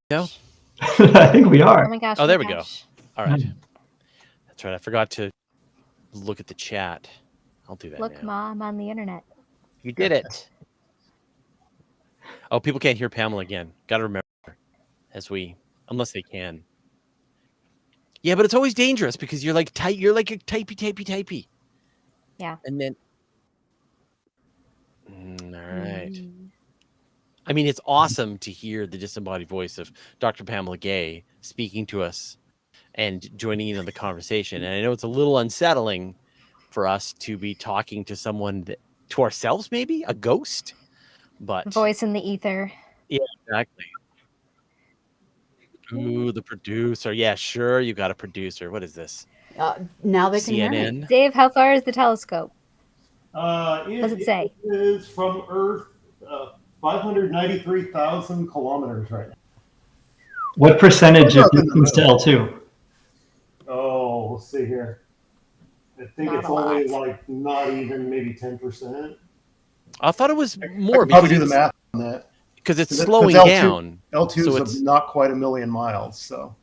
No? I think we are. Oh my gosh. Oh, my there we go. gosh. All right. That's right. I forgot to look at the chat. I'll do that Look, now. Mom, on the internet. You did it. Oh, people can't hear Pamela again. Got to remember, unless they can. Yeah, but it's always dangerous because you're like you're like a typey. Yeah. And then, all right. I mean, it's awesome to hear the disembodied voice of Dr. Pamela Gay speaking to us and joining in on the conversation. And I know it's a little unsettling for us to be talking to someone to ourselves, maybe a ghost, but Voice in the ether. Yeah, exactly. Ooh, the producer. Yeah, sure. You got a producer. What is this? Now they can hear me. CNN? Dave, how far is the telescope? Does it say? It is from Earth 593,000 kilometers right now. What percentage is distance to L2? Oh, let's see here. I think Not it's a only lot. like not even maybe 10%. I thought it was I more could probably do because the math on that. because it's 'Cause slowing L2 down. L2 so is it's not quite a million miles, so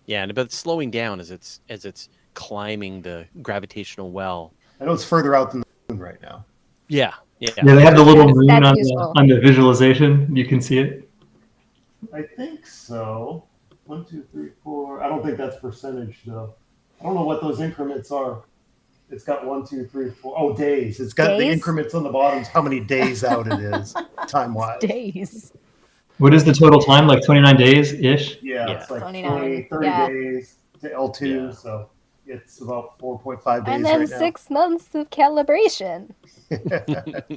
yeah, but it's slowing down as it's climbing the gravitational well. I know it's further out than the moon right now. Yeah. Yeah, they have the little moon That's on useful. the visualization. You can see it. I think so. 1, 2, 3, 4. I don't think that's percentage though. I don't know what those increments are. It's got 1, 2, 3, 4. Oh, days. It's got the Days? increments on the bottom. How many days out it is, time wise. Days. What is the total time? Like 29 days ish? Yeah, Yeah. it's like 29, 20, 30 yeah. days to L2, Yeah. so it's about 4.5 days And then right 6 months of calibration. now.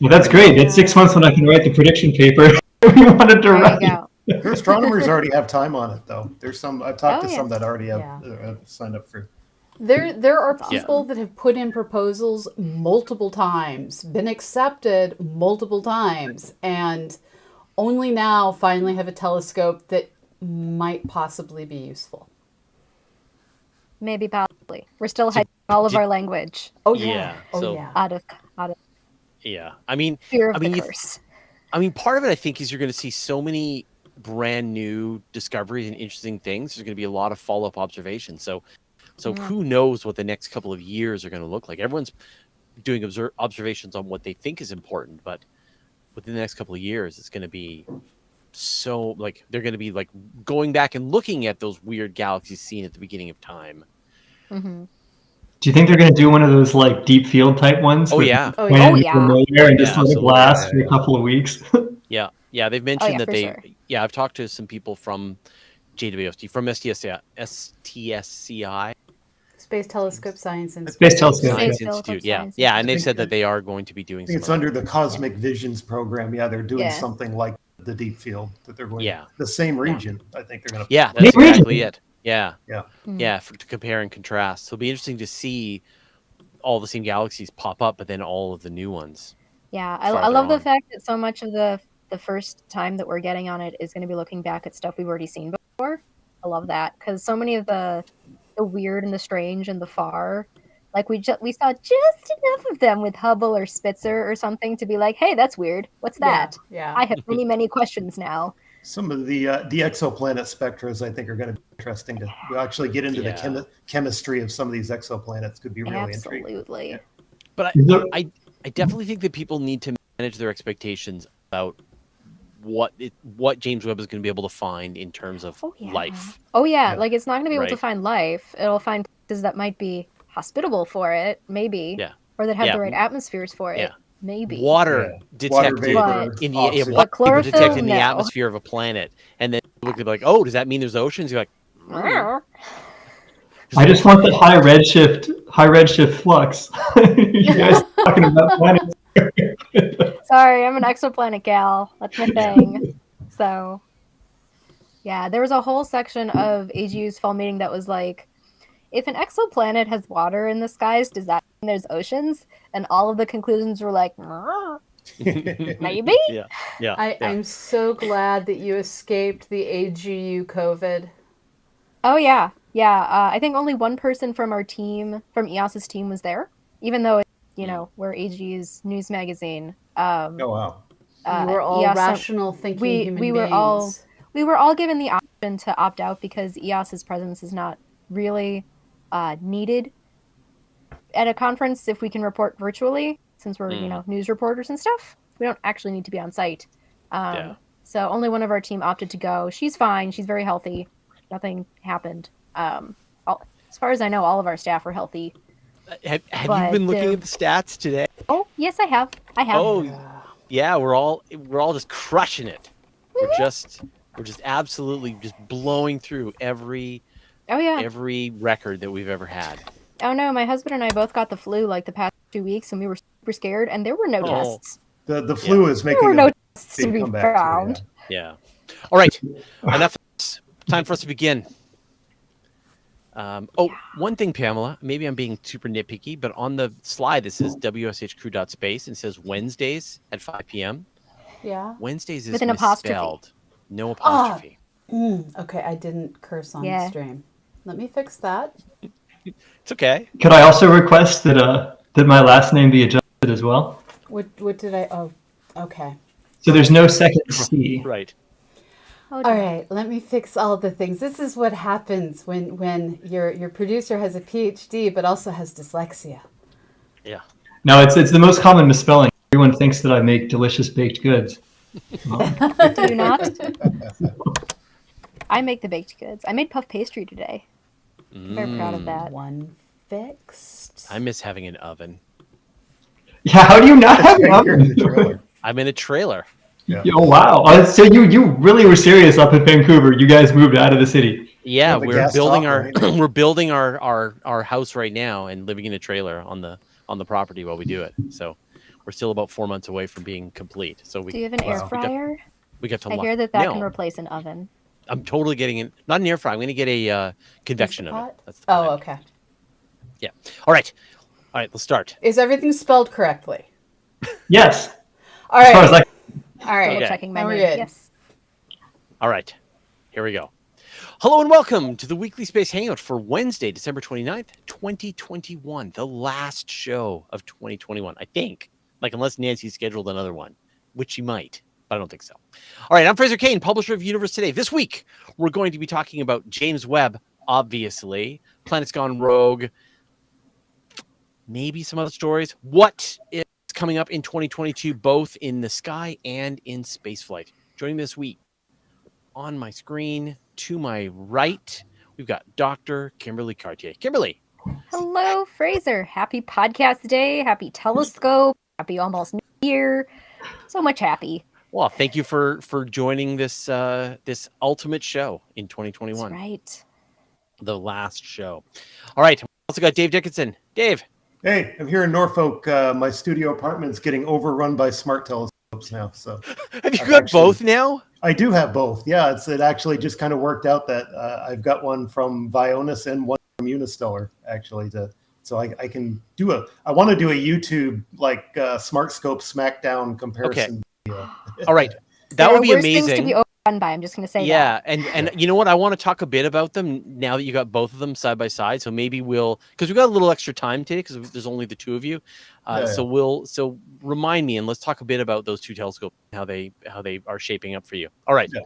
Well, that's great. That's 6 months when I can write the prediction paper we wanted to There you write. go. Their astronomers already have time on it, though. There's some. I've talked Oh, to yeah. some that already have, Yeah. have signed up for. There are Yeah. people that have put in proposals multiple times, been accepted multiple times, and only now finally have a telescope that might possibly be useful. Maybe possibly. We're still hiding all of our language Oh yeah. Yeah, Oh so- yeah. out of Yeah. I mean, fear of I mean, the you- curse. part of it, I think, is you're going to see so many brand new discoveries and interesting things. There's going to be a lot of follow-up observations. So So who knows what the next couple of years are going to look like? Everyone's doing observations on what they think is important, but within the next couple of years, it's going to be so like they're going to be like going back and looking at those weird galaxies seen at the beginning of time. Mm-hmm. Do you think they're going to do one of those like deep field type ones? Oh yeah, Oh yeah. And just let it absolutely. blast for a couple of weeks. yeah. They've mentioned that for they. sure. Yeah, I've talked to some people from JWST, from STSCI, Space Telescope Science Institute. Space Telescope. Science Space Telescope Institute. Yeah, Science yeah, and they've Institute. said that they are going to be doing. I think it's some under the Cosmic Visions program. Yeah, they're doing Yeah. something like the deep field that they're going. Yeah. The same region. I think they're going to. Yeah, that's Maybe. exactly it. Yeah, Yeah. yeah, to compare and contrast. So it'll be interesting to see all the same galaxies pop up, but then all of the new ones. Yeah, I farther love the on. fact that so much of the first time that we're getting on it is going to be looking back at stuff we've already seen before. I love that because so many of the weird and the strange and the far, like we saw just enough of them with Hubble or Spitzer or something to be like, hey, that's weird. What's that? Yeah. I have many questions now. Some of the exoplanet spectras, I think, are going to be interesting to actually get into the chemistry of some of these exoplanets. Could be really intriguing. Absolutely. But I definitely think that people need to manage their expectations about what James Webb is going to be able to find in terms of life. Oh yeah, Yeah. like it's not going to be able to Right. find life. It'll find places that might be hospitable for it, maybe. Yeah. Or that have Yeah. the right atmospheres for it, Yeah. maybe. Water detected vapor, in the oxygen. water vapor detected chlorophyll, in the no. atmosphere of a planet, and then you look at it like, oh, does that mean there's oceans? You're like, I just want the high redshift flux. You guys are talking about planets. Sorry, I'm an exoplanet gal. That's my thing. So, yeah, there was a whole section of AGU's fall meeting that was like, if an exoplanet has water in the skies, does that mean there's oceans? And all of the conclusions were like, maybe? Yeah. I'm so glad that you escaped the AGU COVID. Oh, yeah. Yeah. I think only one person from our team, from EOS's team, was there, even though, we're AGU's news magazine. Oh wow! We were all EOS rational thinking human we were beings. we were all given the option to opt out because EOS's presence is not really needed at a conference if we can report virtually, since we're news reporters and stuff. We don't actually need to be on site. So only one of our team opted to go. She's fine. She's very healthy. Nothing happened. As far as I know, all of our staff are healthy. Have you been looking at the stats today? Oh yes, I have. Oh, yeah, we're all just crushing it. We're just absolutely just blowing through every record that we've ever had. Oh no, my husband and I both got the flu like the past 2 weeks, and we were super scared, and there were no tests. The flu is making There were no a tests big to be comeback. found. Yeah. All right. Enough. Time for us to begin. One thing, Pamela, maybe I'm being super nitpicky, but on the slide this says WSHcrew.space and says Wednesdays at 5 p.m. Yeah. Wednesdays is With an apostrophe. misspelled. No apostrophe. Okay, I didn't curse on stream. Let me fix that. It's okay. Could I also request that my last name be adjusted as well? What did I? Oh, okay. So there's no second C. Right. Oh, All right, let me fix all the things. This is what happens when your producer has a PhD but also has dyslexia. Yeah. No, it's the most common misspelling. Everyone thinks that I make delicious baked goods. Do you not? I make the baked goods. I made puff pastry today. Very proud of that. One fixed. I miss having an oven. Yeah, how do you not have an Here in the oven? trailer. I'm in a trailer. Yeah. Oh wow! So you really were serious up in Vancouver. You guys moved out of the city. Yeah, the we're gas building top, our right? we're building our house right now and living in a trailer on the property while we do it. So we're still about 4 months away from being complete. So Do you have an air fryer? we got to I luck. hear that No, can replace an oven. I'm totally getting it. Not an air fryer. I'm going to get a convection oven. Pot? That's the Oh, plan. okay. Yeah. All right. Let's start. Is everything spelled correctly? Yes. All As far as right. I All right. Okay. Checking my Now we're name. good. Yes. All right. Here we go. Hello and welcome to the Weekly Space Hangout for Wednesday, December 29th, 2021. The last show of 2021, I think. Like, unless Nancy scheduled another one, which she might, but I don't think so. All right, I'm Fraser Kane, publisher of Universe Today. This week, we're going to be talking about James Webb obviously. Planets Gone Rogue. Maybe some other stories. What is coming up in 2022, both in the sky and in spaceflight? Joining me this week on my screen to my right, we've got Dr. Kimberly Cartier. Kimberly. Hello, Fraser. Happy podcast day. Happy telescope. Happy almost New Year. So much happy. Well, thank you for joining this this ultimate show in 2021. That's right. The last show. All right. We also got Dave Dickinson. Dave. Hey, I'm here in Norfolk. My studio apartment's getting overrun by smart telescopes now. So have you got both now? I do have both. Yeah, it actually just kind of worked out that I've got one from Vionis and one from Unistellar actually so I can do I want to do a YouTube like smart scope smackdown comparison video. All right. That would be amazing. Things to be overrun by. I'm just going to say that. Yeah, and you know what? I want to talk a bit about them now that you got both of them side by side. So maybe because we've got a little extra time today because there's only the two of you. So remind me and let's talk a bit about those two telescopes, how they are shaping up for you. All right. Yeah.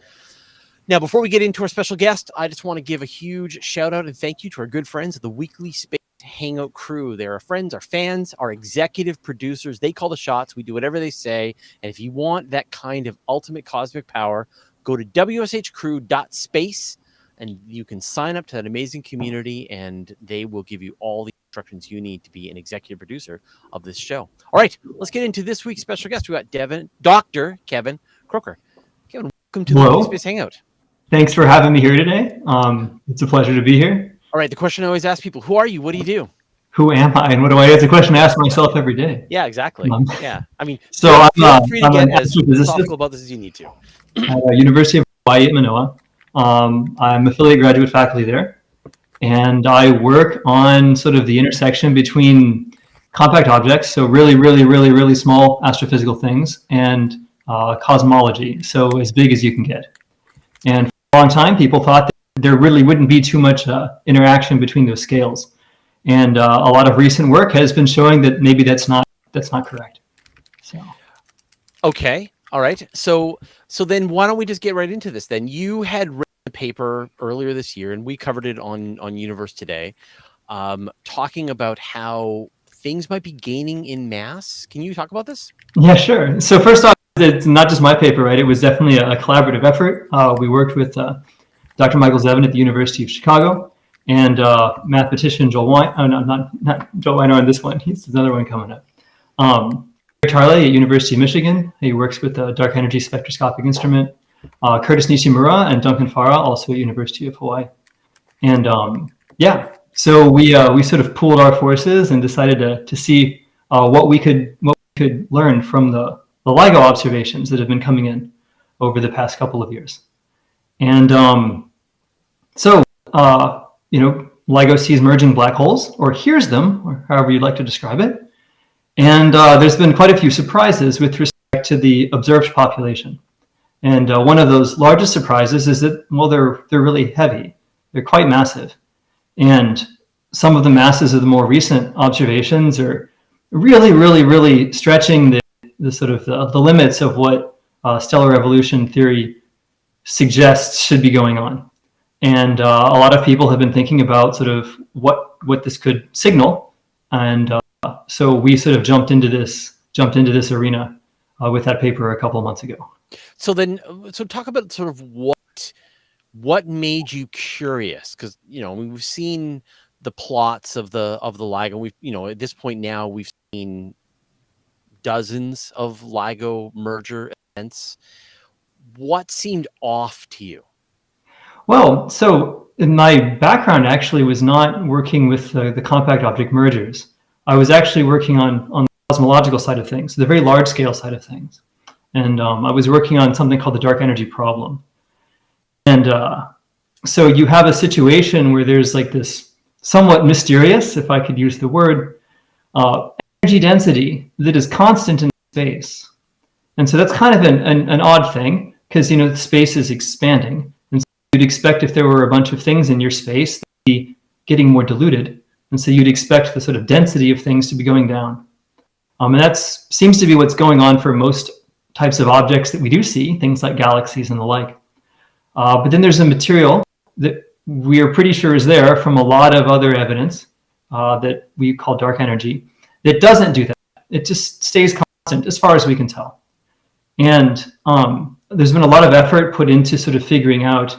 Now, before we get into our special guest, I just want to give a huge shout out and thank you to our good friends of the Weekly Space Hangout crew. They're our friends, our fans, our executive producers. They call the shots. We do whatever they say. And if you want that kind of ultimate cosmic power, go to wshcrew.space and you can sign up to that amazing community and they will give you all the instructions you need to be an executive producer of this show. All right, let's get into this week's special guest. We got Dr. Kevin Croker. Kevin, welcome to the Weekly Space Hangout. Thanks for having me here today. It's a pleasure to be here. All right, the question I always ask people, who are you? What do you do? Who am I? And what do I do? It's a question I ask myself every day. Yeah, exactly. Yeah. I mean, so feel free to get as thoughtful about this as you need to. At University of Hawai'i at Manoa. I'm affiliate graduate faculty there. And I work on sort of the intersection between compact objects, so really, really, really, really small astrophysical things, and cosmology, so as big as you can get. And for a long time, people thought that there really wouldn't be too much interaction between those scales. And a lot of recent work has been showing that maybe that's not correct. So. Okay. All right. So then why don't we just get right into this then? You had written a paper earlier this year, and we covered it on Universe Today, talking about how things might be gaining in mass. Can you talk about this? Yeah, sure. So first off, it's not just my paper, right? It was definitely a collaborative effort. We worked with Dr. Michael Zevin at the University of Chicago and mathematician Joel Weiner. Not Joel Weiner on this one. He's another one coming up. Charlie at University of Michigan. He works with the Dark Energy Spectroscopic Instrument. Curtis Nishimura and Duncan Farah, also at University of Hawai'i. And so we sort of pooled our forces and decided to see what we could learn from the LIGO observations that have been coming in over the past couple of years. And LIGO sees merging black holes, or hears them, or however you'd like to describe it. And there's been quite a few surprises with respect to the observed population. And one of those largest surprises is that, well, they're really heavy. They're quite massive. And some of the masses of the more recent observations are really, really, really stretching the sort of the limits of what stellar evolution theory suggests should be going on. And a lot of people have been thinking about sort of what this could signal. And so we sort of jumped into this arena with that paper a couple of months ago. So talk about sort of what made you curious? Because we've seen the plots of the LIGO. We've at this point now we've seen dozens of LIGO merger events. What seemed off to you? Well, so my background actually was not working with the compact object mergers. I was actually working on the cosmological side of things, the very large scale side of things. And I was working on something called the dark energy problem. And so you have a situation where there's like this somewhat mysterious, if I could use the word, energy density that is constant in space. And so that's kind of an odd thing because, the space is expanding. And so you'd expect if there were a bunch of things in your space, they'd be getting more diluted. And so you'd expect the sort of density of things to be going down. And that seems to be what's going on for most types of objects that we do see, things like galaxies and the like. But then there's a material that we are pretty sure is there from a lot of other evidence that we call dark energy that doesn't do that. It just stays constant as far as we can tell. And there's been a lot of effort put into sort of figuring out,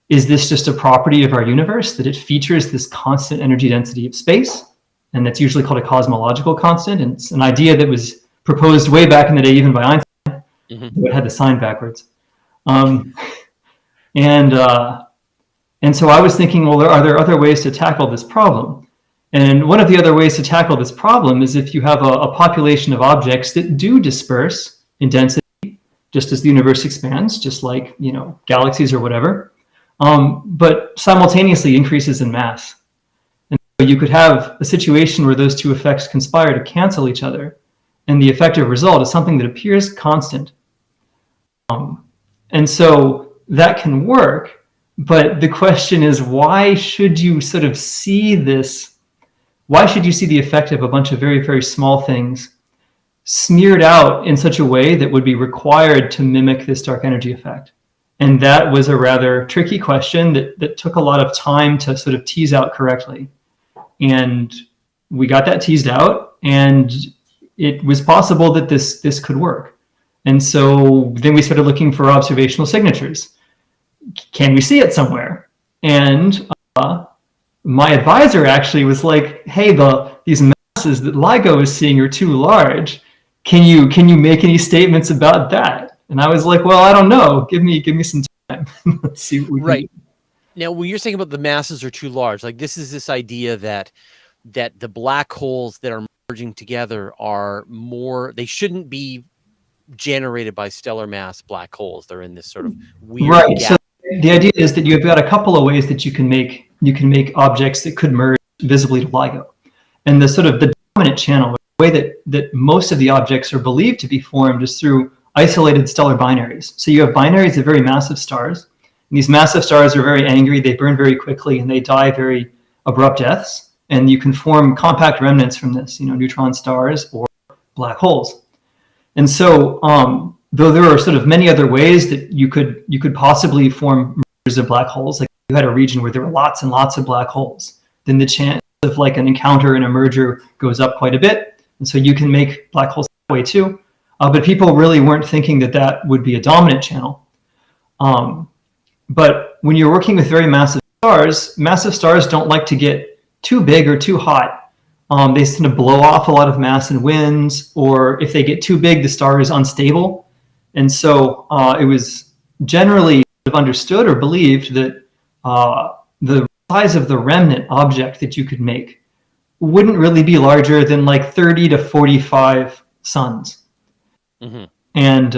is this just a property of our universe, that it features this constant energy density of space? And that's usually called a cosmological constant. And it's an idea that was proposed way back in the day, even by Einstein, who had the sign backwards. And so I was thinking, well, are there other ways to tackle this problem? And one of the other ways to tackle this problem is if you have a population of objects that do disperse in density, just as the universe expands, just like, you know, galaxies or whatever, but simultaneously increases in mass. And so you could have a situation where those two effects conspire to cancel each other, and the effective result is something that appears constant. And so that can work, but the question is, why should you sort of see this? Why should you see the effect of a bunch of very, very small things smeared out in such a way that would be required to mimic this dark energy effect? And that was a rather tricky question that took a lot of time to sort of tease out correctly. And we got that teased out, and it was possible that this could work. And so then we started looking for observational signatures. Can we see it somewhere? And my advisor actually was like, hey, these masses that LIGO is seeing are too large. Can you make any statements about that? And I was like, well, I don't know. Give me some time. Let's see what we can do. Now, when you're saying about the masses are too large, like this idea that the black holes that are merging together are more, they shouldn't be generated by stellar mass black holes. They're in this sort of weird gap. So the idea is that you've got a couple of ways that you can make objects that could merge visibly to LIGO. And the sort of the dominant channel, the way that most of the objects are believed to be formed, is through isolated stellar binaries. So you have binaries of very massive stars. And these massive stars are very angry, they burn very quickly, and they die very abrupt deaths. And you can form compact remnants from this, you know, neutron stars or black holes. And so, though there are sort of many other ways that you could possibly form mergers of black holes, like if you had a region where there were lots and lots of black holes, then the chance of like an encounter and a merger goes up quite a bit. And so you can make black holes that way too. But people really weren't thinking that would be a dominant channel. But when you're working with very massive stars don't like to get too big or too hot. They tend to blow off a lot of mass in winds, or if they get too big, the star is unstable. And so it was generally understood or believed that the size of the remnant object that you could make wouldn't really be larger than like 30 to 45 suns. Mm-hmm. And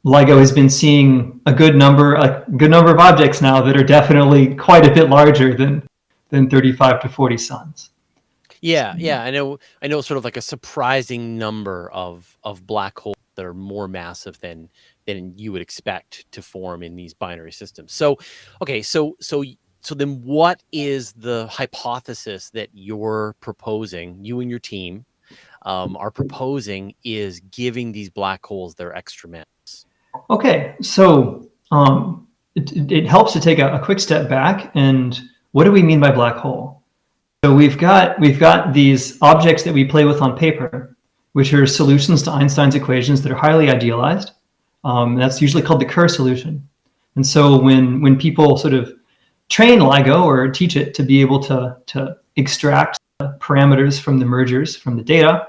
LIGO has been seeing a good number of objects now that are definitely quite a bit larger than 35 to 40 suns. Yeah, I know sort of like a surprising number of black holes that are more massive than you would expect to form in these binary systems. So, okay, so then what is the hypothesis that you're proposing, you and your team are proposing, is giving these black holes their extra mass? Okay, so it helps to take a quick step back. And what do we mean by black hole? So we've got these objects that we play with on paper, which are solutions to Einstein's equations that are highly idealized. That's usually called the Kerr solution. And so when people sort of train LIGO or teach it to be able to extract parameters from the mergers from the data,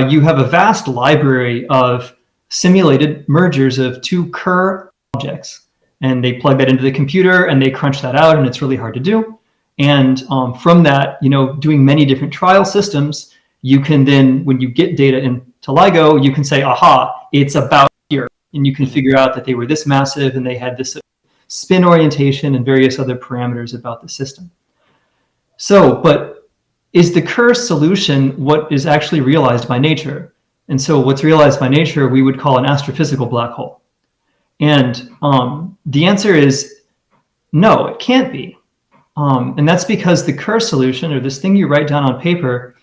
you have a vast library of simulated mergers of two Kerr objects. And they plug that into the computer and they crunch that out, and it's really hard to do. And from that, doing many different trial systems, you can then, when you get data into LIGO, you can say, aha, it's about here. And you can figure out that they were this massive and they had this spin orientation and various other parameters about the system. So, but is the Kerr solution what is actually realized by nature? And so what's realized by nature, we would call an astrophysical black hole. And the answer is no, it can't be. And that's because the Kerr solution, or this thing you write down on paper,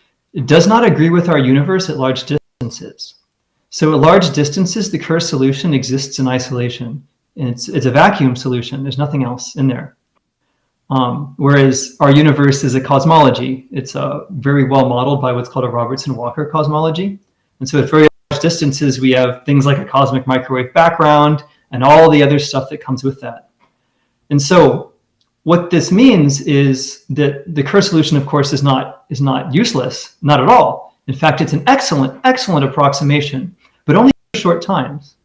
does not agree with our universe at large distances. So at large distances, the Kerr solution exists in isolation. And it's a vacuum solution. There's nothing else in there. Whereas our universe is a cosmology. It's very well modeled by what's called a Robertson-Walker cosmology. And so at very large distances, we have things like a cosmic microwave background and all the other stuff that comes with that. And so what this means is that the Kerr solution, of course, is not useless, not at all. In fact, it's an excellent approximation, but only for short times.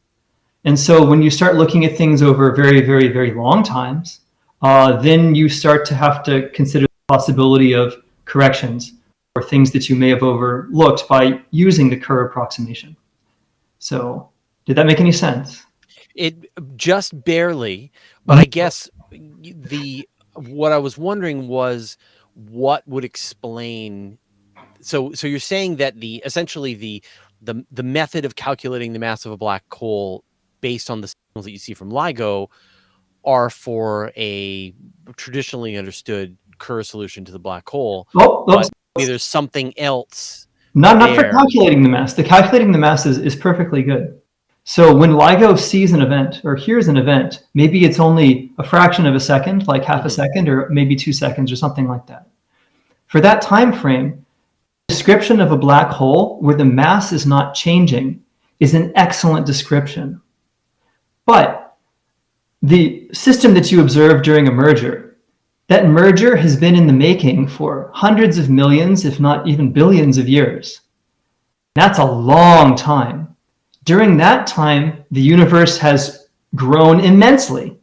And so when you start looking at things over very, very, very long times, then you start to have to consider the possibility of corrections or things that you may have overlooked by using the Kerr approximation. So did that make any sense? It just barely, but I guess what I was wondering was what would explain. So you're saying that essentially the method of calculating the mass of a black hole based on the signals that you see from LIGO are for a traditionally understood Kerr solution to the black hole. But maybe there's something else. Not for calculating the mass. The calculating the mass is perfectly good. So when LIGO sees an event or hears an event, maybe it's only a fraction of a second, like half a second, or maybe 2 seconds or something like that. For that time frame, description of a black hole where the mass is not changing is an excellent description. But the system that you observe during a merger, that merger has been in the making for hundreds of millions, if not even billions of years. That's a long time. During that time, the universe has grown immensely.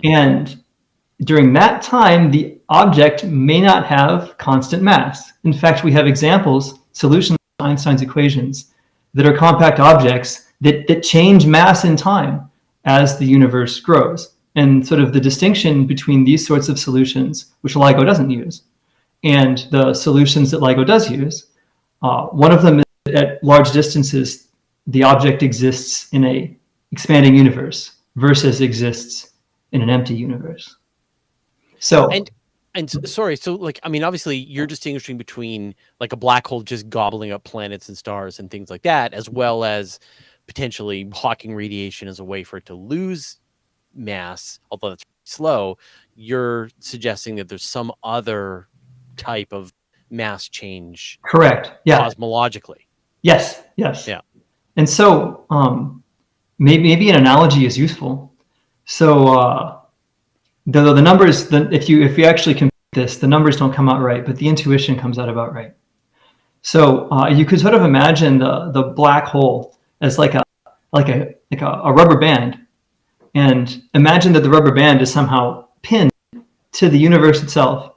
And during that time, the object may not have constant mass. In fact, we have examples, solutions to Einstein's equations, that are compact objects that change mass in time as the universe grows. And sort of the distinction between these sorts of solutions, which LIGO doesn't use, and the solutions that LIGO does use, one of them is at large distances, the object exists in a expanding universe versus exists in an empty universe. So and sorry, so like, I mean, obviously you're distinguishing between like a black hole just gobbling up planets and stars and things like that, as well as potentially Hawking radiation as a way for it to lose mass, although that's slow. You're suggesting that there's some other type of mass change. Correct. Yeah. Cosmologically. Yes. Yeah. And so maybe an analogy is useful. So the numbers, if you actually compute this, the numbers don't come out right, but the intuition comes out about right. So you could sort of imagine the black hole as like a rubber band, and imagine that the rubber band is somehow pinned to the universe itself.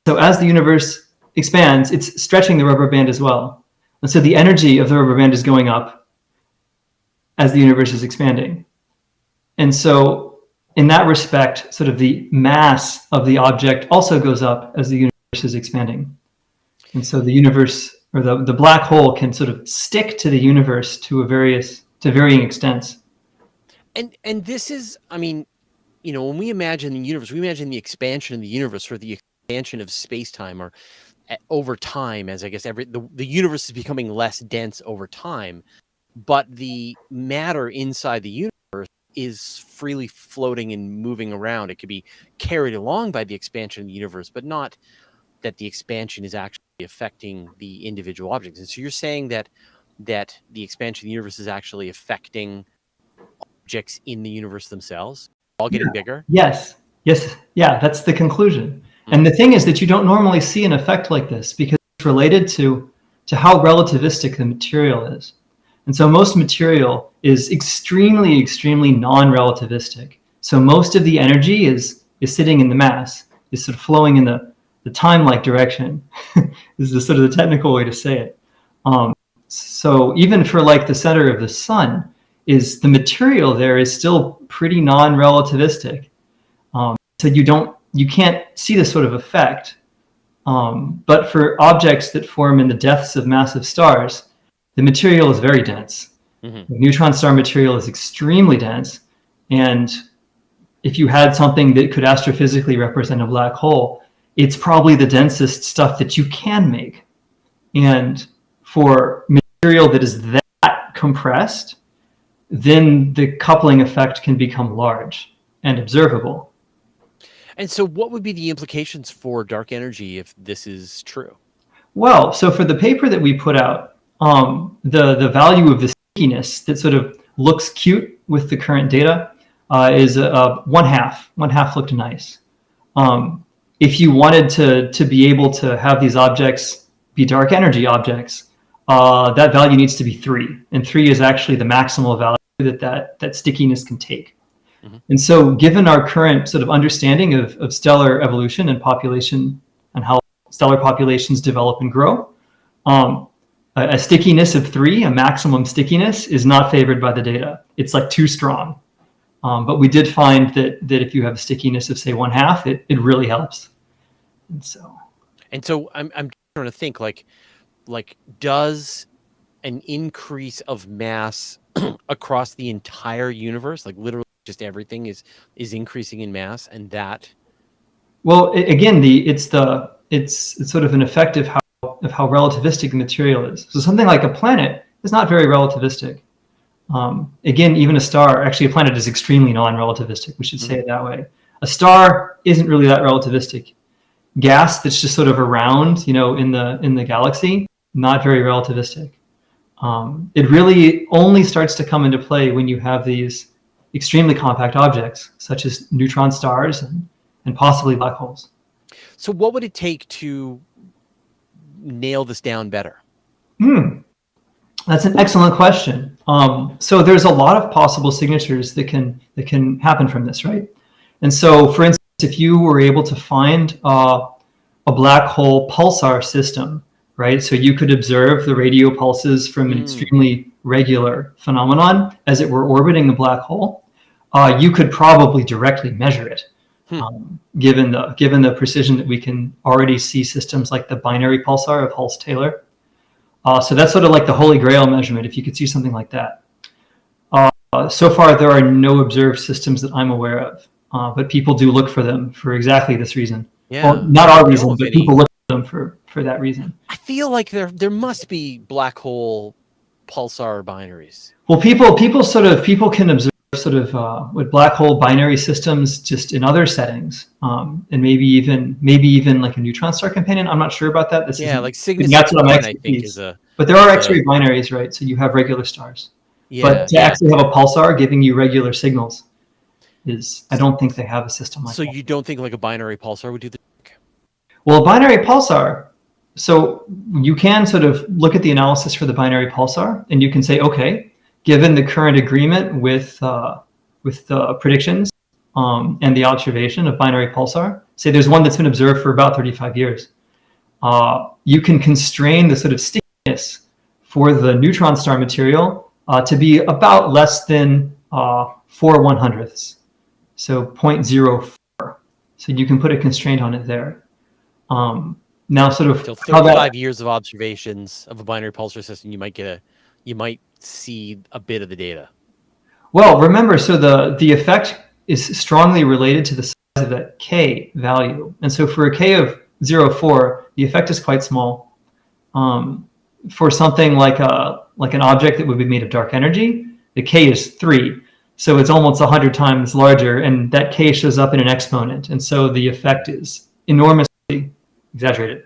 So as the universe expands, it's stretching the rubber band as well. And so the energy of the rubber band is going up as the universe is expanding. And so in that respect, sort of the mass of the object also goes up as the universe is expanding. And so the universe, or the black hole, can sort of stick to the universe to varying extents. And this is, I mean, you know, when we imagine the universe, we imagine the expansion of the universe or the expansion of space-time, or over time, as I guess the universe is becoming less dense over time. But the matter inside the universe is freely floating and moving around. It could be carried along by the expansion of the universe, but not that the expansion is actually affecting the individual objects. And so you're saying that the expansion of the universe is actually affecting objects in the universe themselves, all getting bigger? Yes. Yeah, that's the conclusion. And the thing is that you don't normally see an effect like this because it's related to how relativistic the material is. And so most material is extremely, extremely non-relativistic. So most of the energy is sitting in the mass, is sort of flowing in the time-like direction. This is sort of the technical way to say it. So even for like the center of the sun, is the material there is still pretty non-relativistic. So you can't see this sort of effect. But for objects that form in the depths of massive stars, the material is very dense. The neutron star material is extremely dense. And if you had something that could astrophysically represent a black hole, it's probably the densest stuff that you can make. And for material that is that compressed, then the coupling effect can become large and observable. And so what would be the implications for dark energy if this is true? Well, so for the paper that we put out, the value of the stickiness that sort of looks cute with the current data is one half. One half looked nice. If you wanted to be able to have these objects be dark energy objects, that value needs to be 3. And 3 is actually the maximal value that stickiness can take. Mm-hmm. And so given our current sort of understanding of stellar evolution and population and how stellar populations develop and grow, a stickiness of 3, a maximum stickiness, is not favored by the data. It's like too strong. But we did find that if you have a stickiness of, say, 1/2, it really helps. And so I'm trying to think, like does an increase of mass across the entire universe, like literally just everything is increasing in mass, and that? Well, again, it's sort of an effect of how relativistic the material is. So something like a planet is not very relativistic. Again, even a star, actually a planet is extremely non-relativistic. We should say it that way. A star isn't really that relativistic. Gas that's just sort of around, in the galaxy, not very relativistic. It really only starts to come into play when you have these extremely compact objects, such as neutron stars and possibly black holes. So what would it take to nail this down better? That's an excellent question. So there's a lot of possible signatures that can happen from this, right? And so, for instance, if you were able to find a black hole pulsar system, right? So you could observe the radio pulses from an extremely regular phenomenon as it were orbiting the black hole. You could probably directly measure it, given the precision that we can already see systems like the binary pulsar of Hulse-Taylor. So that's sort of like the holy grail measurement, if you could see something like that. So far, there are no observed systems that I'm aware of, but people do look for them for exactly this reason. Yeah, well, not our reason, but people look for them for that reason. I feel like there must be black hole pulsar binaries. Well, people can observe sort of with black hole binary systems just in other settings, and maybe even like a neutron star companion. I'm not sure about that. Like Cygnus 1, I think, is a. But there are X-ray binaries, right? So you have regular stars. Yeah, but to actually have a pulsar giving you regular signals I don't think they have a system like that. So you don't think like a binary pulsar would do the trick? Well, a binary pulsar, so you can sort of look at the analysis for the binary pulsar, and you can say, okay, given the current agreement with the predictions and the observation of binary pulsar, say there's one that's been observed for about 35 years, you can constrain the sort of stickiness for the neutron star material to be about less than 4/100ths. So 0.04. So you can put a constraint on it there. Now, sort of, so 35 years of observations of a binary pulsar system, you might see a bit of the data. Well, remember, so the effect is strongly related to the size of that K value, and so for a K of 0.04, the effect is quite small. For something like an object that would be made of dark energy, the K is 3. So it's almost 100 times larger, and that K shows up in an exponent. And so the effect is enormously exaggerated.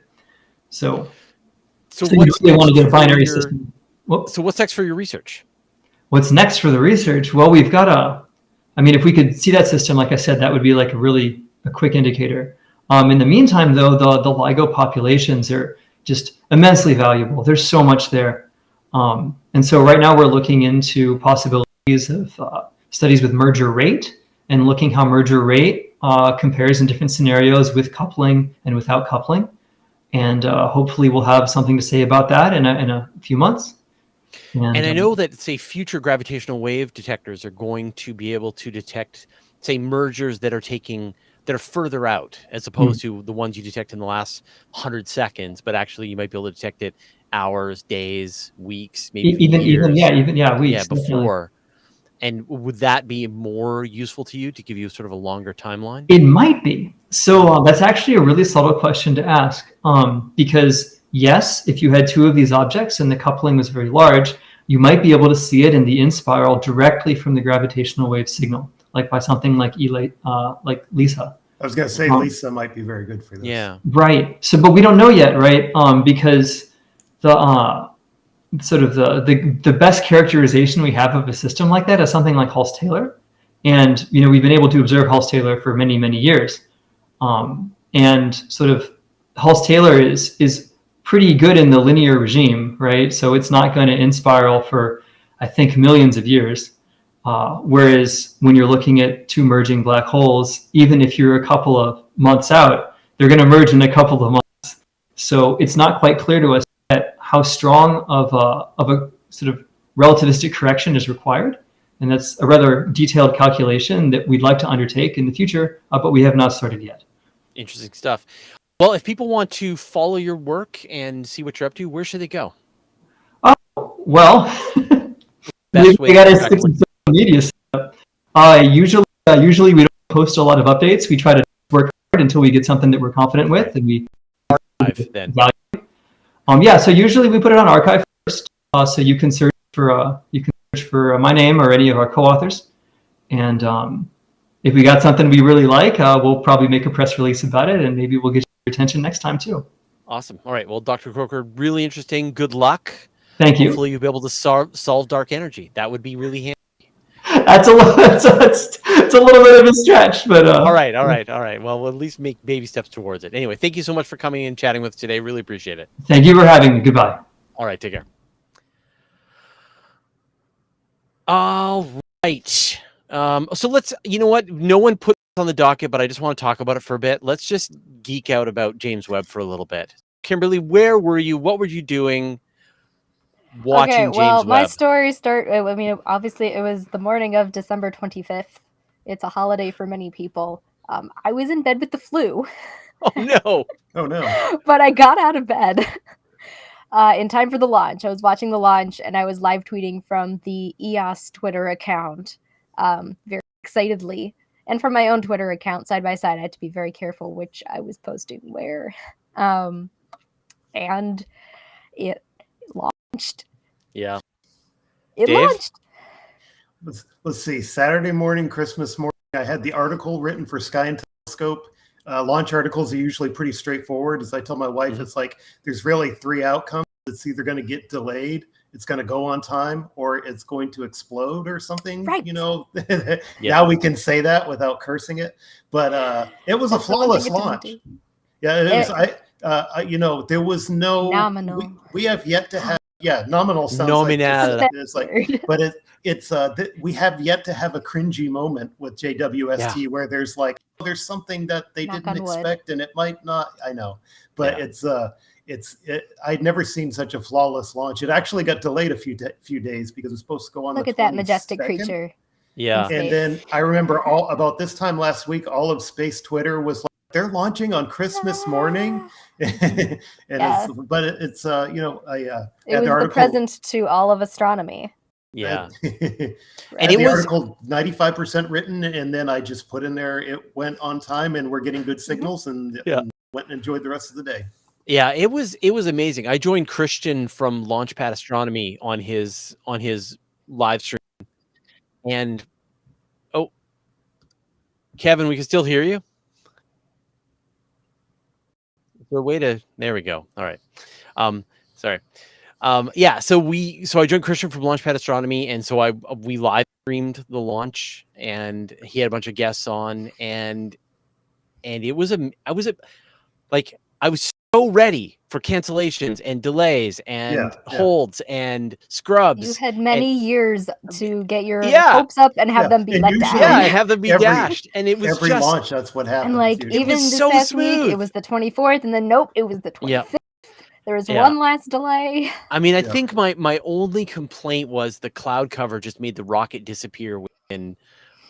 So you really want to get a binary system. Whoops. So what's next for your research? What's next for the research? Well, we've got if we could see that system, like I said, that would be like a quick indicator. In the meantime, though, the LIGO populations are just immensely valuable. There's so much there. And so right now we're looking into possibilities of studies with merger rate and looking how merger rate compares in different scenarios with coupling and without coupling. And hopefully we'll have something to say about that in a few months. And I know that, say, future gravitational wave detectors are going to be able to detect, say, mergers that are further out as opposed to the ones you detect in the last 100 seconds, but actually you might be able to detect it hours, days, weeks, maybe even years. Weeks. Before. And would that be more useful to you to give you sort of a longer timeline? It might be. So that's actually a really subtle question to ask, because yes, if you had 2 of these objects and the coupling was very large, you might be able to see it in the in-spiral directly from the gravitational wave signal, like by something like LISA. I was going to say Lisa might be very good for this. Yeah. Right. So, but we don't know yet, right? Because the sort of the best characterization we have of a system like that is something like Hulse-Taylor, and we've been able to observe Hulse-Taylor for many years, and sort of Hulse-Taylor is pretty good in the linear regime, right? So it's not going to in-spiral for, I think, millions of years. Whereas when you're looking at two merging black holes, even if you're a couple of months out, they're going to merge in a couple of months. So it's not quite clear to us that how strong of a sort of relativistic correction is required. And that's a rather detailed calculation that we'd like to undertake in the future, but we have not started yet. Interesting stuff. Well, if people want to follow your work and see what you're up to, where should they go? Oh, well, we got to stick some social media stuff. Usually we don't post a lot of updates. We try to work hard until we get something that we're confident with, and we then. Yeah, so usually we put it on archive first, so you can search for my name or any of our co-authors, and if we got something we really like, we'll probably make a press release about it, and maybe we'll get your attention next time too. Awesome. All right. Well, Dr. Croker, really interesting. Good luck. Thank you. Hopefully you'll be able to solve dark energy. That would be really handy. That's a little bit of a stretch, but all right. Well, we'll at least make baby steps towards it. Anyway, thank you so much for coming and chatting with us today. Really appreciate it. Thank you for having me. Goodbye. All right, take care. All right. So let's, you know what? No one put this on the docket, but I just want to talk about it for a bit. Let's just geek out about James Webb for a little bit. Kimberly, where were you? What were you doing watching James Webb? My story obviously it was the morning of December 25th. It's a holiday for many people. I was in bed with the flu. Oh, no. Oh, no. But I got out of bed in time for the launch. I was watching the launch, and I was live tweeting from the EOS Twitter account very excitedly. And from my own Twitter account, side by side, I had to be very careful which I was posting where. And it launched. Yeah. It Dave? launched. Let's see. Saturday morning, Christmas morning, I had the article written for Sky and Telescope. Launch articles are usually pretty straightforward. As I tell my wife, It's like there's really three outcomes. It's either going to get delayed, it's going to go on time, or it's going to explode or something. Right. Now we can say that without cursing it. But it was a flawless launch. Yeah, it was. There was no nominal. We have yet to have. Yeah, nominal sounds Nominal. like it's like, but we have yet to have a cringy moment with JWST where there's something that they didn't expect and it might not. I know, but I'd never seen such a flawless launch. It actually got delayed a few days because it was supposed to go on. Look at that majestic creature. Yeah, and then I remember about this time last week, all of space Twitter was like, they're launching on Christmas morning, and it was the present to all of astronomy. Yeah, and it was article 95% written, and then I just put in there it went on time, and we're getting good signals, and went and enjoyed the rest of the day. Yeah, it was amazing. I joined Christian from Launchpad Astronomy on his live stream, and Kevin, we can still hear you. There we go. All right. Sorry. So I joined Christian from Launchpad Astronomy, and so we live streamed the launch, and he had a bunch of guests on, and I was so ready for cancellations and delays and holds and scrubs. You had many years to get your hopes up and have them be let down. Yeah, and have them be dashed. And it was every launch, that's what happened. And even this past week, it was the 24th, and then it was the 25th. Yeah. There was one last delay. I mean, I think my only complaint was the cloud cover just made the rocket disappear within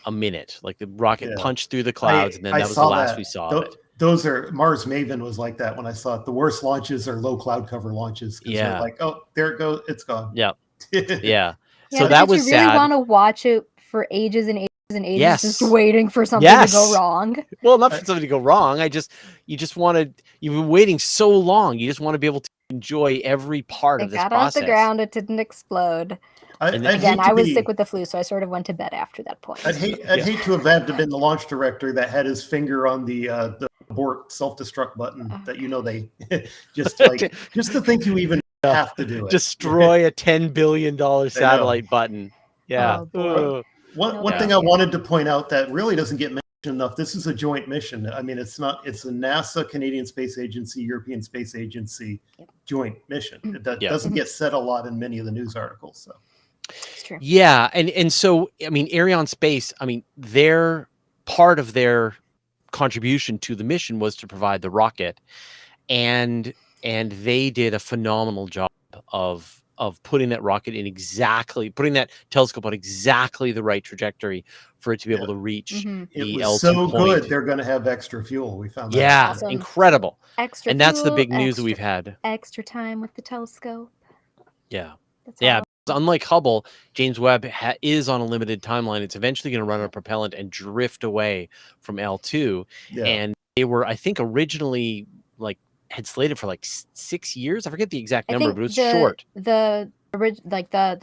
a minute. Like the rocket punched through the clouds, and then that was the last we saw of it. Those are Mars Maven was like that when I saw it. The worst launches are low cloud cover launches. They're like, oh, there it goes, it's gone. Yeah, yeah. So that was sad. You really want to watch it for ages and ages and ages, just waiting for something to go wrong. Well, not for something to go wrong. You've been waiting so long. You just want to be able to enjoy every part of this process. It got off the ground. It didn't explode. I'd Again, hate to I was be- sick with the flu, so I sort of went to bed after that point. I'd hate to have had to been the launch director that had his finger on the abort self-destruct button. That they just to think you even have to do it. Destroy a $10 billion satellite button. Yeah. Oh, boy. One thing I wanted to point out that really doesn't get mentioned enough. This is a joint mission. I mean, it's a NASA, Canadian Space Agency, European Space Agency joint mission. That doesn't get said a lot in many of the news articles. So. It's true. Yeah, and so I mean, Ariane Space. I mean, their part of their contribution to the mission was to provide the rocket, and they did a phenomenal job of putting that rocket in putting that telescope on exactly the right trajectory for it to be able to reach Mm-hmm. the It L2 was so point. good. They're going to have extra fuel. We found that. Yeah, Awesome. incredible. Extra And that's the fuel, big news that extra- we've had. Extra time with the telescope. Yeah. That's Yeah. all. Unlike Hubble, James Webb is on a limited timeline. It's eventually going to run out of propellant and drift away from L2. Yeah. And they were, I think, originally had slated for 6 years. I forget the exact number, but it was short. The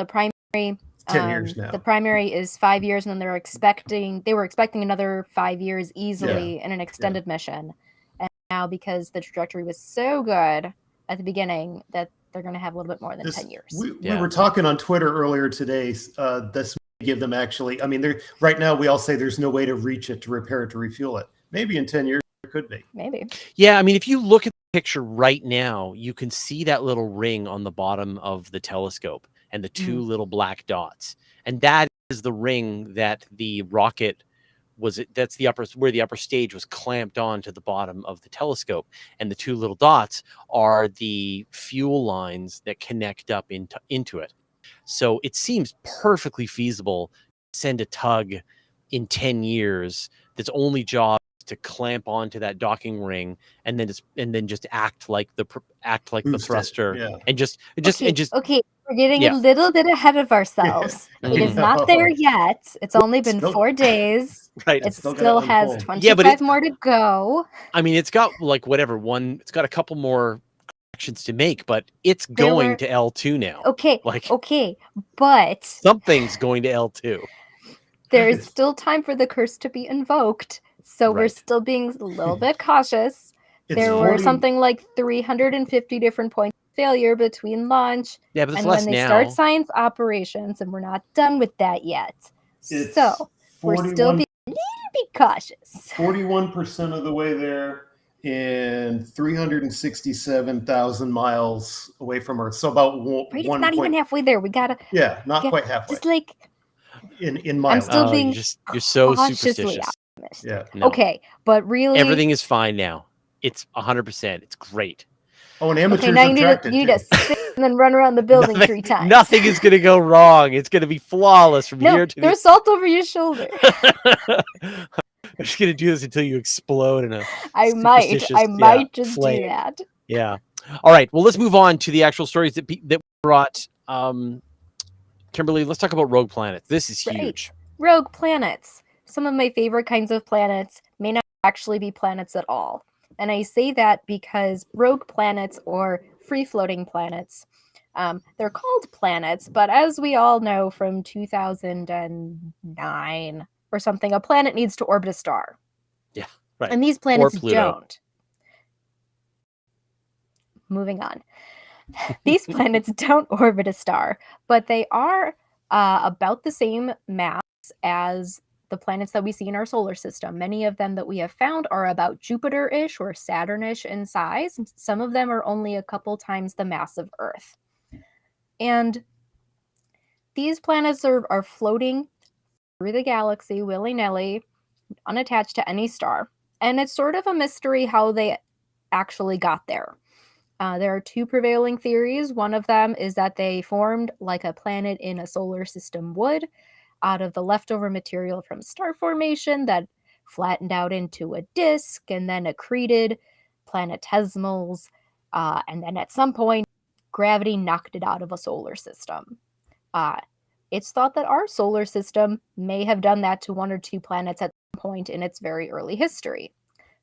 primary 10 years now. The primary is 5 years, and then they were expecting another 5 years easily in an extended mission. And now, because the trajectory was so good at the beginning, that they're going to have a little bit more than 10 years. We were talking on Twitter earlier today. This may give them actually. I mean, right now we all say there's no way to reach it, to repair it, to refuel it. Maybe in 10 years there could be. Maybe. Yeah, I mean, if you look at the picture right now, you can see that little ring on the bottom of the telescope and the two little black dots, and that is the ring that the rocket was. That's where the upper stage was clamped on to the bottom of the telescope, and the two little dots are the fuel lines that connect up into it. So it seems perfectly feasible to send a tug in 10 years that's only job to clamp onto that docking ring and then just act like the thruster and just okay. We're getting a little bit ahead of ourselves. It is not there yet. It's only been 4 days. Right. It still has 25 Yeah, but more to go. I mean, it's got it's got a couple more corrections to make, but it's going to L2 now. Okay. But something's going to L2. There's still time for the curse to be invoked. So we're still being a little bit cautious. There were something like 350 different points of failure between launch and when they start science operations, and we're not done with that yet. So we're still being a little bit cautious. 41% of the way there and 367,000 miles away from Earth. So about it's not even halfway there. We gotta not quite halfway. Just like in miles. I'm still being you're so superstitious. Yeah. No. Okay, but really, everything is fine now. It's 100%. It's great. Oh, and amateurs now you need to sit and then run around the building 3 times. Nothing is going to go wrong. It's going to be flawless from here to there's salt over your shoulder. I'm just going to do this until you explode in a I might just flame. do that. Yeah. All right. Well, let's move on to the actual stories that we brought. Kimberly, let's talk about rogue planets. This is huge. Rogue planets. Some of my favorite kinds of planets may not actually be planets at all. And I say that because rogue planets or free-floating planets, they're called planets, but as we all know from 2009 or something, a planet needs to orbit a star. Yeah, right. And these planets don't. Moving on. These planets don't orbit a star, but they are about the same mass as the planets that we see in our solar system. Many of them that we have found are about Jupiter-ish or Saturn-ish in size. Some of them are only a couple times the mass of Earth. And these planets are floating through the galaxy willy-nilly, unattached to any star. And it's sort of a mystery how they actually got there. There are 2 prevailing theories. One of them is that they formed like a planet in a solar system would, out of the leftover material from star formation that flattened out into a disk and then accreted planetesimals. And then at some point, gravity knocked it out of a solar system. It's thought that our solar system may have done that to 1 or 2 planets at some point in its very early history.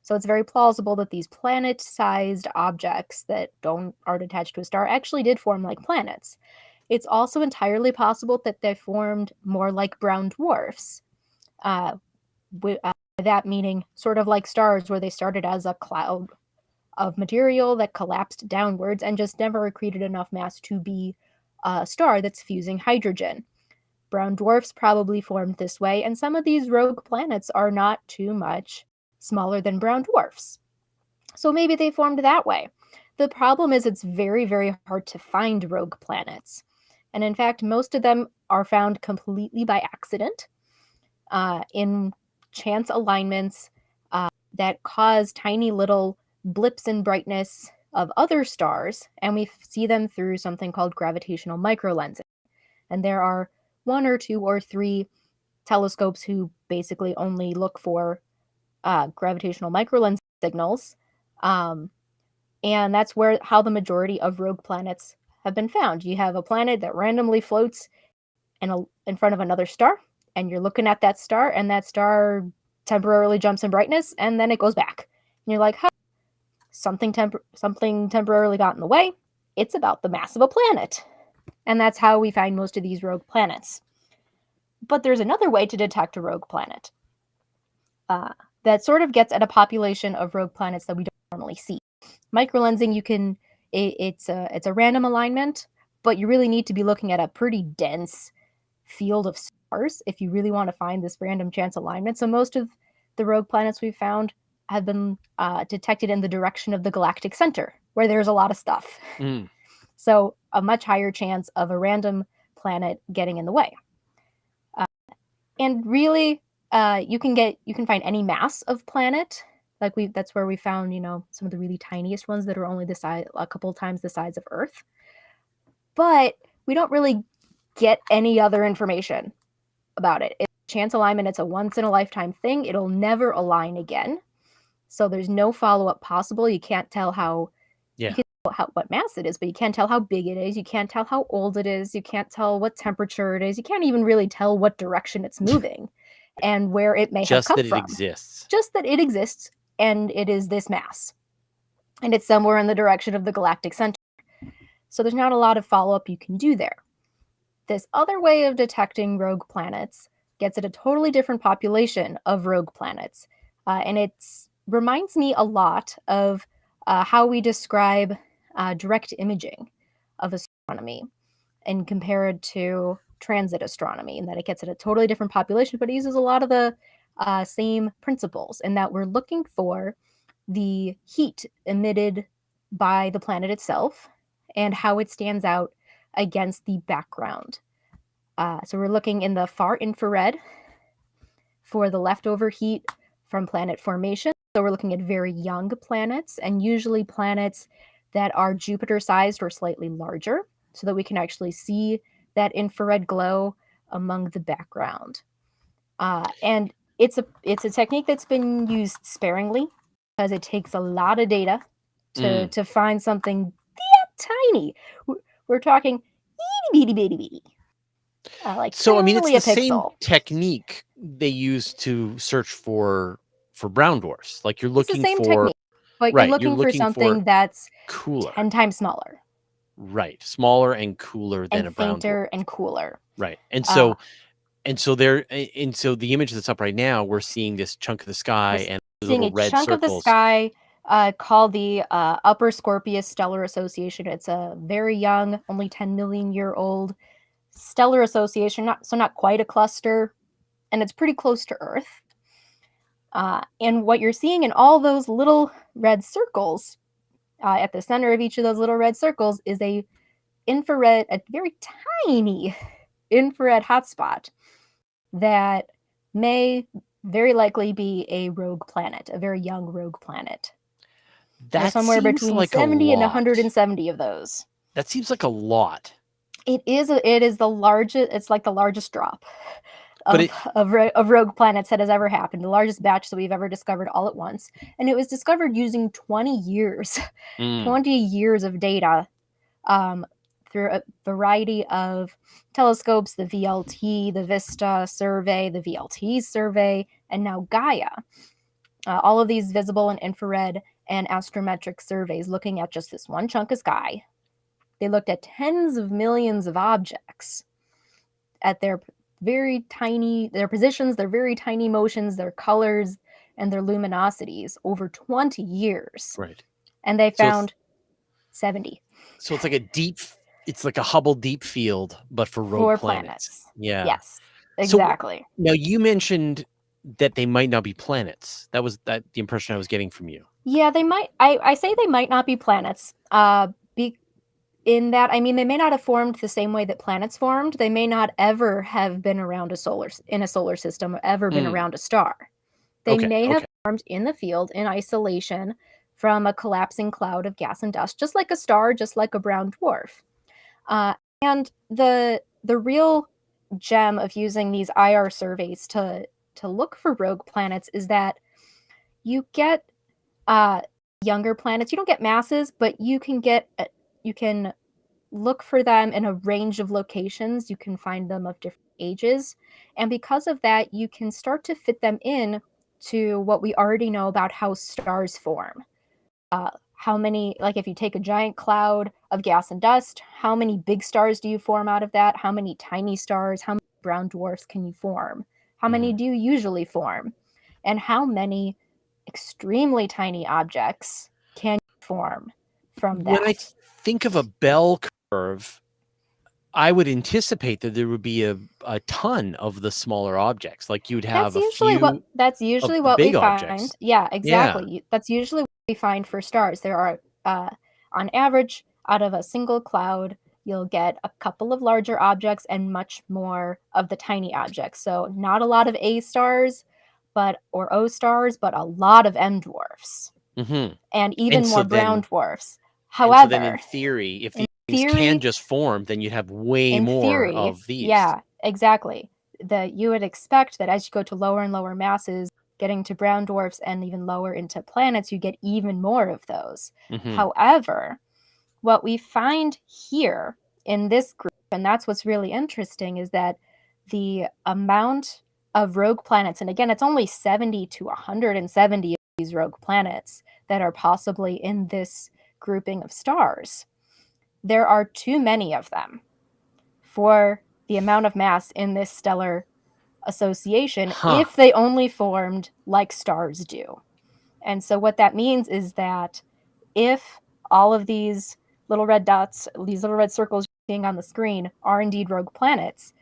So it's very plausible that these planet-sized objects that aren't attached to a star actually did form like planets. It's also entirely possible that they formed more like brown dwarfs. That meaning sort of like stars, where they started as a cloud of material that collapsed downwards and just never accreted enough mass to be a star that's fusing hydrogen. Brown dwarfs probably formed this way, and some of these rogue planets are not too much smaller than brown dwarfs. So maybe they formed that way. The problem is it's very, very hard to find rogue planets. And in fact, most of them are found completely by accident in chance alignments that cause tiny little blips in brightness of other stars, and we see them through something called gravitational microlensing. And there are 1 or 2 or 3 telescopes who basically only look for gravitational microlensing signals. And that's how the majority of rogue planets have been found. You have a planet that randomly floats in front of another star, and you're looking at that star, and that star temporarily jumps in brightness, and then it goes back. And you're like, huh, something temporarily got in the way. It's about the mass of a planet. And that's how we find most of these rogue planets. But there's another way to detect a rogue planet that sort of gets at a population of rogue planets that we don't normally see. Microlensing, it's a random alignment, but you really need to be looking at a pretty dense field of stars if you really want to find this random chance alignment. So most of the rogue planets we've found have been detected in the direction of the galactic center, where there's a lot of stuff. So a much higher chance of a random planet getting in the way. And really, you can find any mass of planet. That's where we found, some of the really tiniest ones that are only the size, a couple times the size of Earth. But we don't really get any other information about it. It's chance alignment. It's a once in a lifetime thing. It'll never align again. So there's no follow-up possible. You can't tell what mass it is, but you can't tell how big it is. You can't tell how old it is. You can't tell what temperature it is. You can't even really tell what direction it's moving and where it may have come from. Just that it exists. Just that it exists, and it is this mass. And it's somewhere in the direction of the galactic center. So there's not a lot of follow-up you can do there. This other way of detecting rogue planets gets at a totally different population of rogue planets. And it reminds me a lot of how we describe direct imaging of astronomy and compared to transit astronomy, in that it gets at a totally different population, but it uses a lot of the same principles, in that we're looking for the heat emitted by the planet itself and how it stands out against the background. So we're looking in the far infrared for the leftover heat from planet formation. So we're looking at very young planets, and usually planets that are Jupiter-sized or slightly larger, so that we can actually see that infrared glow among the background. And it's a technique that's been used sparingly, because it takes a lot of data to find something that tiny. We're talking itty bitty bitty. So I mean, it's barely the a same pixel. technique they use to search for brown dwarfs. Like you're It's the looking same for technique, but right, you're looking for something that's cooler, 10 times smaller, right? Smaller and cooler than and a brown fainter dwarf, and cooler. right? And so the image that's up right now, we're seeing this chunk of the sky and Seeing little a red chunk circles. of the sky called the Upper Scorpius Stellar Association. It's a very young, only 10 million year old stellar association, not quite a cluster, and it's pretty close to Earth. And what you're seeing in all those little red circles, at the center of each of those little red circles, is a very tiny infrared hotspot that may very likely be a rogue planet, a very young rogue planet. There's somewhere between like 70 and 170 of those. That seems like a lot. It is the largest. It's like the largest drop of rogue planets that has ever happened. The largest batch that we've ever discovered all at once, and it was discovered using 20 years of data through a variety of telescopes: the VLT, the Vista survey, the VLT survey, and now Gaia. All of these visible and infrared and astrometric surveys looking at just this one chunk of sky They looked at tens of millions of objects at their positions, their very tiny motions, their colors, and their luminosities over 20 years. Right. And they So found 70 So it's like a Hubble deep field, but for rogue planets. Yeah. Yes, So exactly. now you mentioned that they might not be planets. That was the impression I was getting from you. Yeah, they might. I say they might not be planets. In that, I mean, they may not have formed the same way that planets formed. They may not ever have been around a solar system, or ever been around a star. They may have formed in the field in isolation from a collapsing cloud of gas and dust, just like a star, just like a brown dwarf. And the real gem of using these IR surveys to look for rogue planets is that you get younger planets. You don't get masses, but you can look for them in a range of locations. You can find them of different ages. And because of that, you can start to fit them in to what we already know about how stars form. How many, like if you take a giant cloud of gas and dust, how many big stars do you form out of that? How many tiny stars, how many brown dwarfs can you form? How many do you usually form? And how many extremely tiny objects can you form from that? When I think of a bell curve, I would anticipate that there would be a ton of the smaller objects. Like you'd have That's usually what we find. Yeah, exactly. Yeah. That's usually what we find for stars. There are, on average, out of a single cloud, you'll get a couple of larger objects and much more of the tiny objects. So not a lot of A stars, or O stars, but a lot of M dwarfs, and even more brown dwarfs. However, so then in theory, if these things can just form, then you'd have way more of these. Yeah, exactly. You would expect that as you go to lower and lower masses, getting to brown dwarfs and even lower into planets, you get even more of those. However, what we find here in this group, and that's what's really interesting, is that the amount of rogue planets, and again, it's only 70 to 170 of these rogue planets that are possibly in this grouping of stars. There are too many of them for the amount of mass in this stellar association if they only formed like stars do. And so what that means is that if all of these little red dots, these little red circles you're seeing on the screen are indeed rogue planets,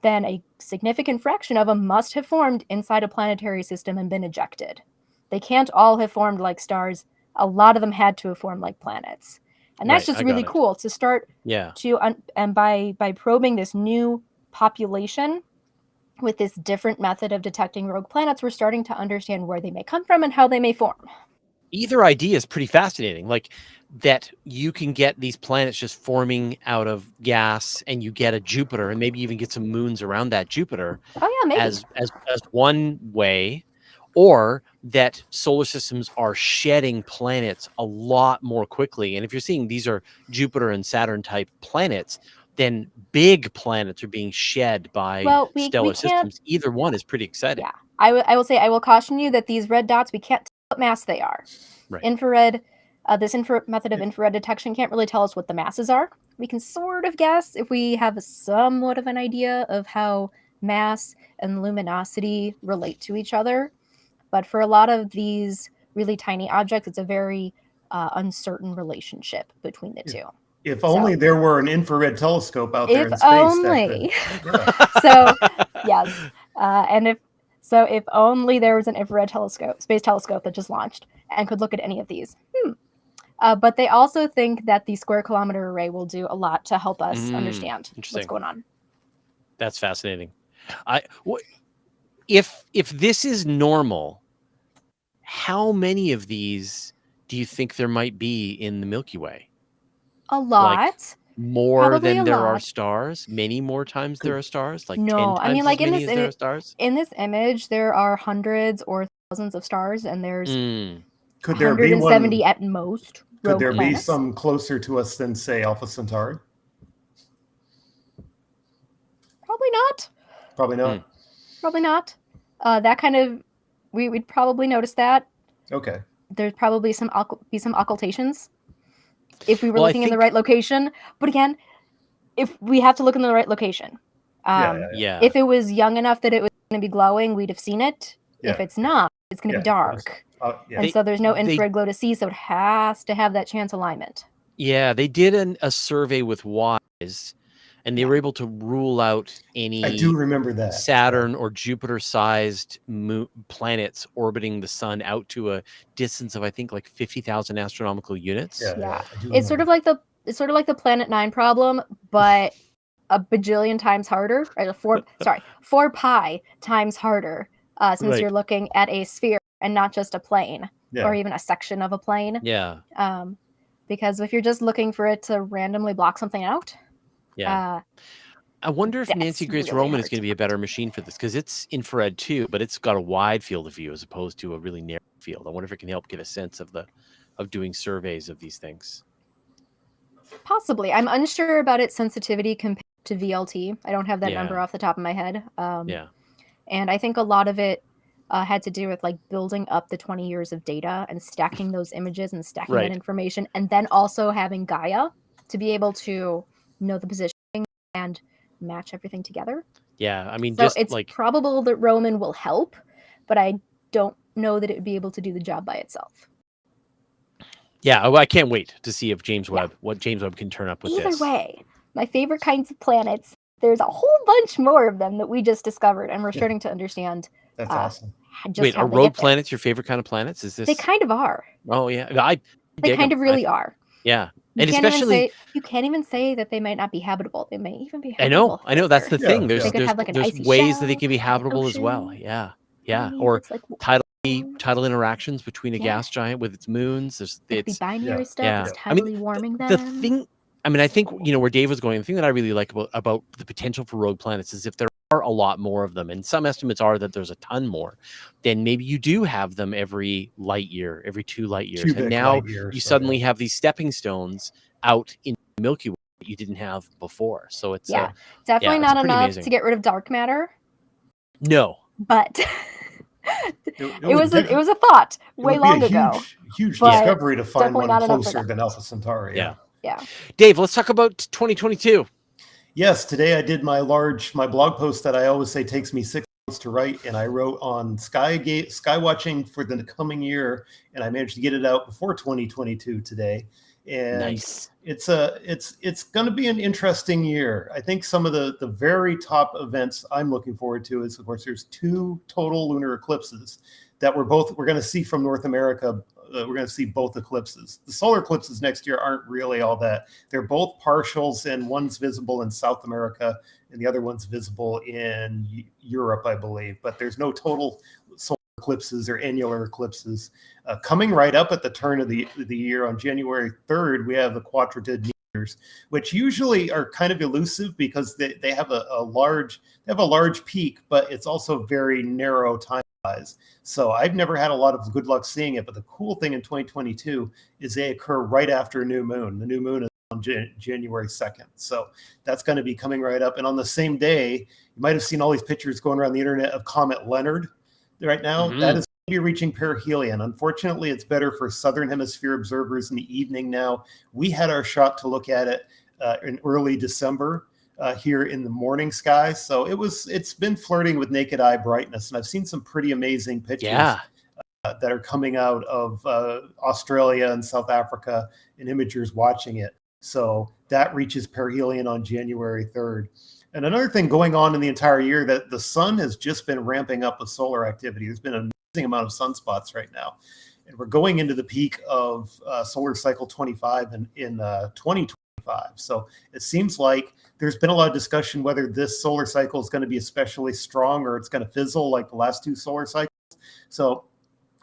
then a significant fraction of them must have formed inside a planetary system and been ejected. They can't all have formed like stars. A lot of them had to have formed like planets. And that's just really cool to start and by probing this new population with this different method of detecting rogue planets, we're starting to understand where they may come from and how they may form. Either idea is pretty fascinating. Like that you can get these planets just forming out of gas, and you get a Jupiter, and maybe even get some moons around that Jupiter. Oh yeah, maybe. As one way, or that solar systems are shedding planets a lot more quickly. And if you're seeing these are Jupiter and Saturn type planets, then big planets are being shed by stellar systems. Either one is pretty exciting. Yeah, I will say, I will caution you that these red dots, we can't tell what mass they are. Right. Infrared, this method of infrared detection can't really tell us what the masses are. We can sort of guess if we have somewhat of an idea of how mass and luminosity relate to each other. But for a lot of these really tiny objects, it's a very uncertain relationship between the two. If only there were an infrared telescope out there in space. Only. So, yes. If only there was an infrared space telescope that just launched and could look at any of these. But they also think that the square kilometer array will do a lot to help us understand what's going on. That's fascinating. If this is normal, how many of these do you think there might be in the Milky Way? A lot. Like more Probably than there lot. are stars? Many more times there are stars? Like no, 10 times I mean, like as many as there are stars? In this image, there are hundreds or thousands of stars, and there's could there be 170 at most. Could there planets. be some closer to us than, say, Alpha Centauri? Probably not. Probably not. Probably not. That kind of, we'd probably notice that. Okay. There's probably some occultations. if we were Well, I looking in the think- right location. But again, if we have to look in the right location. Yeah. If it was young enough that it was going to be glowing, we'd have seen it. If Yeah. it's not, it's going to Yeah, be dark. yeah. And so there's no they- infrared glow to see, so it has to have that chance alignment. Yeah, they did a survey with WISE, and they were able to rule out any I do remember that. Saturn or Jupiter-sized planets orbiting the sun out to a distance of, I think, like 50,000 astronomical units. Yeah. I do It's sort of like the Planet 9 problem, but a bajillion times harder, right? 4 pi times harder, since Right. you're looking at a sphere and not just a plane Yeah. or even a section of a plane. Yeah. Because if you're just looking for it to randomly block something out, Yeah. I wonder if that's Nancy Grace really Roman is hard going to to be a better machine for this, because it's infrared too, but it's got a wide field of view as opposed to a really narrow field. I wonder if it can help get a sense of doing surveys of these things. possibly. I'm unsure about its sensitivity compared to VLT. I don't have that number Yeah. off the top of my head. Yeah. And I think a lot of it had to do with like building up the 20 years of data and stacking those images and stacking Right. that information, and then also having Gaia to be able to know the positioning and match everything together. Yeah. I mean, So just it's like, probable that Roman will help, but I don't know that it would be able to do the job by itself. yeah, I can't wait to see if what James Webb can turn up with Either this. way, my favorite kinds of planets, there's a whole bunch more of them that we just discovered, and we're starting to understand That's awesome. just Wait, how are they rogue get there. planets your favorite kind of planets? Is this? They kind of are. Oh yeah, They dig kind 'em. of really are. Yeah, You and can't especially you can't even say that they might not be habitable. They may even be I habitable. know. That's the further. thing. Yeah, There's They could have, like, an there's icy ways that they shell, can be an habitable as well. ocean. Yeah. Maybe Or it's like tidal interactions between a Yeah. gas giant with its moons. it could be It's binary stuff. yeah. It's I mean, tidally warming them. the thing. I mean, I think where Dave was going. The thing that I really like about the potential for rogue planets is if there are a lot more of them, and some estimates are that there's a ton more, then maybe you do have them every light year, every 2 light years, Cubic and now light year, you so, suddenly yeah. have these stepping stones out in the Milky Way that you didn't have before. So it's Yeah. Definitely it's not pretty enough amazing. to get rid of dark matter, no. but It it was a thought it way would be a long ago. huge but discovery to find definitely one not enough for closer them. than Alpha Centauri. Yeah. Yeah. Dave, let's talk about 2022. Yes, today I did my blog post that I always say takes me 6 months to write, and I wrote on sky watching for the coming year, and I managed to get it out before 2022 today. And Nice. it's going to be an interesting year. I think some of the very top events I'm looking forward to is, of course, there's 2 total lunar eclipses that we're going to see from North America. We're going to see both eclipses. The solar eclipses next year aren't really all that. They're both partials, and one's visible in South America and the other one's visible in Europe, I believe. But there's no total solar eclipses or annular eclipses. Coming right up at the turn of the year on January 3rd, we have the quadratid meteors, which usually are kind of elusive because they have a large peak, but it's also very narrow time. So I've never had a lot of good luck seeing it, but the cool thing in 2022 is they occur right after new moon. The new moon is on January 2nd. So that's going to be coming right up. And on the same day, you might have seen all these pictures going around the internet of Comet Leonard right now. Mhm. That is going to be reaching perihelion. Unfortunately, it's better for Southern Hemisphere observers in the evening now. We had our shot to look at it in early December. Here in the morning sky. So it's been flirting with naked eye brightness. And I've seen some pretty amazing pictures that are coming out of Australia and South Africa and imagers watching it. So that reaches perihelion on January 3rd. And another thing going on in the entire year, that the sun has just been ramping up with solar activity. There's been an amazing amount of sunspots right now. And we're going into the peak of solar cycle 25 in 2020. So it seems like there's been a lot of discussion whether this solar cycle is going to be especially strong or it's going to fizzle like the last 2 solar cycles. So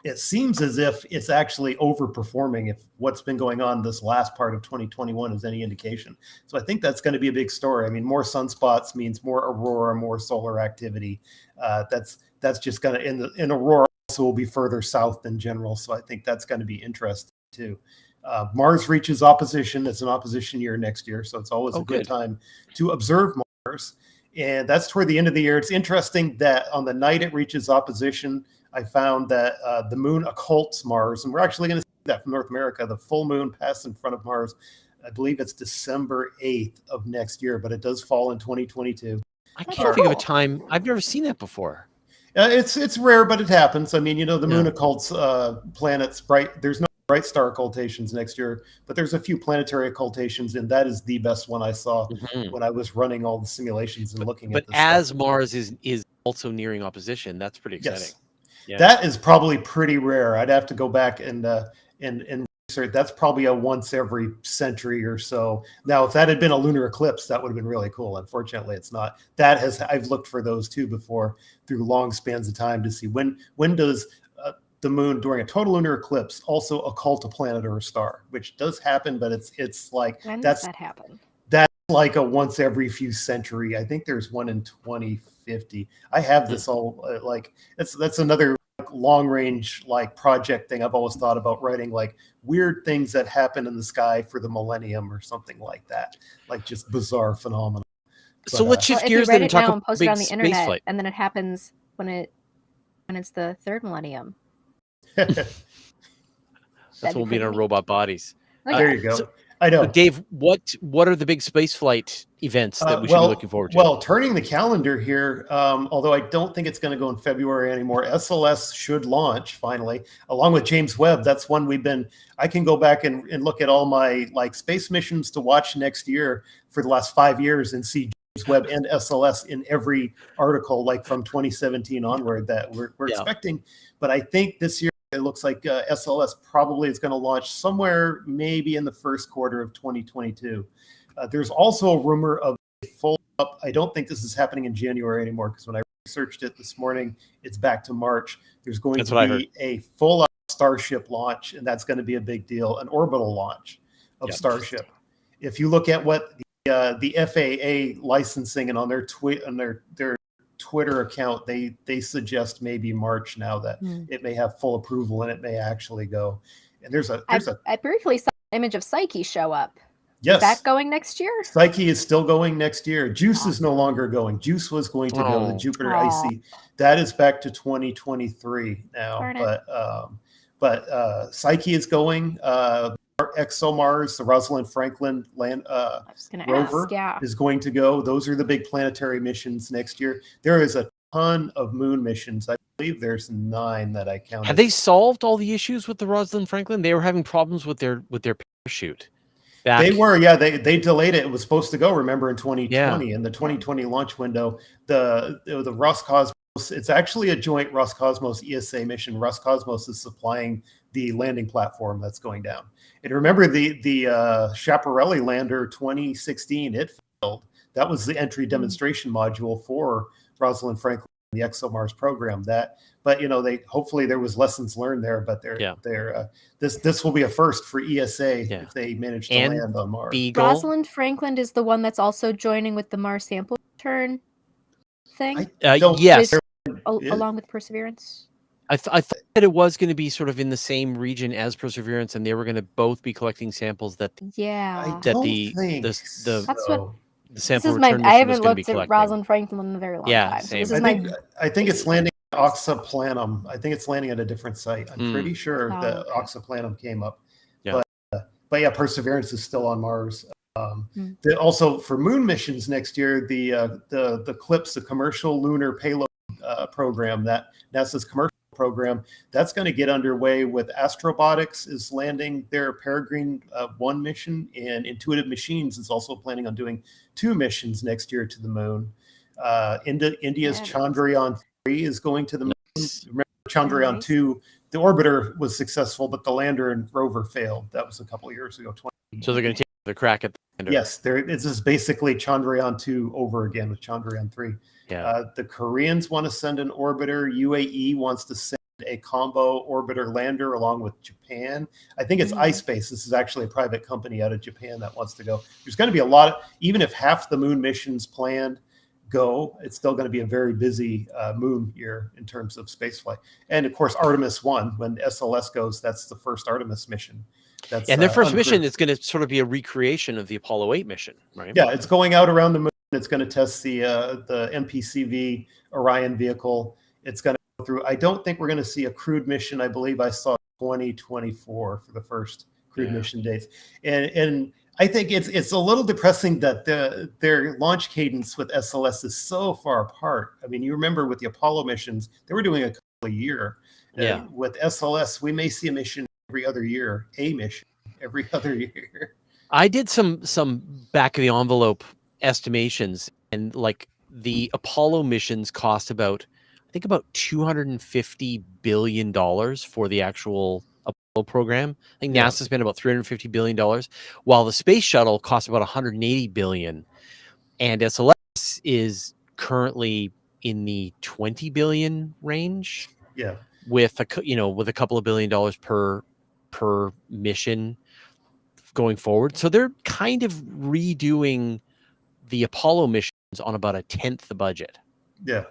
it seems as if it's actually overperforming, if what's been going on this last part of 2021 is any indication. So I think that's going to be a big story. I mean, more sunspots means more aurora, more solar activity. That's just going to, in aurora also will be further south than general. So I think that's going to be interesting too. Mars reaches opposition. It's an opposition year next year, so it's always a good time to observe Mars. And that's toward the end of the year. It's interesting that on the night it reaches opposition, I found that the moon occults Mars, and we're actually going to see that from North America. The full moon passed in front of Mars. I believe it's December 8th of next year, but it does fall in 2022. I can't think of a time. I've never seen that before. It's rare, but it happens. I mean, the moon occults planets bright. There's no bright star occultations next year, but there's a few planetary occultations, and that is the best one I saw when I was running all the simulations and looking at this. But as Mars is also nearing opposition, that's pretty exciting. Yes. Yeah. That is probably pretty rare. I'd have to go back and research. That's probably a once every century or so. Now, if that had been a lunar eclipse, that would have been really cool. Unfortunately, it's not. I've looked for those too before through long spans of time to see when does the moon during a total lunar eclipse also occult a planet or a star, which does happen, but it's like when does that happen? That's like a once every few century. I think there's one in 2050. I have this all that's another long range project thing I've always thought about, writing weird things that happen in the sky for the millennium or something like that, just bizarre phenomena. So let's shift gears then and talk about post big it on the internet, flight. and then it happens when it's the third millennium. That's when we'll be in our robot bodies. There you go. I know. Dave, what are the big space flight events that we should be looking forward to? Well, turning the calendar here, although I don't think it's going to go in February anymore, SLS should launch finally, along with James Webb. That's one I can go back and look at all my space missions to watch next year for the last 5 years and see James Webb and SLS in every article, from 2017 onward that we're expecting. But I think this year, it looks like SLS probably is going to launch somewhere maybe in the first quarter of 2022. There's also a rumor of a full up. I don't think this is happening in January anymore, because when I researched it this morning, it's back to March. There's going to be a full up Starship launch, and that's going to be a big deal, an orbital launch of Starship. If you look at what the FAA licensing and on their Twitter account, they suggest maybe March now that it may have full approval and it may actually go. And I briefly saw an image of Psyche show up. Yes. Is that going next year? Psyche is still going next year. JUICE is no longer going. JUICE was going to go to Jupiter Icy. That is back to 2023 now. But Psyche is going. ExoMars, the Rosalind Franklin rover is going to go. Those are the big planetary missions next year. There is a ton of moon missions. I believe there's 9 that I counted. Have they solved all the issues with the Rosalind Franklin? They were having problems with their parachute. They were, they delayed it. It was supposed to go, remember, in 2020. In the 2020 launch window, the Roscosmos, it's actually a joint Roscosmos ESA mission. Roscosmos is supplying the landing platform that's going down. And remember the Schiaparelli lander 2016, it failed. That was the entry demonstration module for Rosalind Franklin, the ExoMars program. But hopefully there was lessons learned there. But this will be a first for ESA if they manage to land on Mars. Rosalind Franklin is the one that's also joining with the Mars sample return thing. Yes, along with Perseverance. I thought that it was going to be sort of in the same region as Perseverance, and they were going to both be collecting samples that the sample return mission I haven't was going to be looked at collecting. Rosalind Franklin in a very long time. Same. So I think it's landing at Oxaplanum. I think it's landing at a different site. I'm pretty sure that Oxaplanum came up. Yeah. But yeah, Perseverance is still on Mars. Also for moon missions next year, the CLPS, the Commercial Lunar Payload program, that NASA's commercial program, that's going to get underway with Astrobotics is landing their Peregrine 1 mission, and Intuitive Machines is also planning on doing 2 missions next year to the moon. India's Chandrayaan 3 is going to the moon. Remember Chandrayaan 2, the orbiter was successful, but the lander and rover failed. That was a couple of years ago. So they're going to take the crack at the lander. Yes, this is basically Chandrayaan 2 over again with Chandrayaan 3. Yeah. The Koreans want to send an orbiter. UAE wants to send a combo orbiter lander along with Japan. I think it's iSpace. This is actually a private company out of Japan that wants to go. There's going to be a lot even if half the moon missions planned go, it's still going to be a very busy moon year in terms of spaceflight. And of course, Artemis 1, when SLS goes, that's the first Artemis mission. And their first mission is going to sort of be a recreation of the Apollo 8 mission, right? Yeah, it's going out around the moon. It's going to test the MPCV Orion vehicle. It's going to go through. I don't think we're going to see a crewed mission. I believe I saw 2024 for the first crewed mission dates. And I think it's a little depressing that their launch cadence with SLS is so far apart. I mean, you remember with the Apollo missions, they were doing a couple a year. With SLS, we may see a mission every other year, a mission every other year. I did some back of the envelope estimations, and like the Apollo missions cost about $250 billion for the actual Apollo program. I think NASA spent about $350 billion, while the space shuttle cost about $180 billion, and SLS is currently in the $20 billion range. Yeah, with a couple of $1 billion per mission going forward. So they're kind of redoing the Apollo missions on about a tenth the budget. Yeah.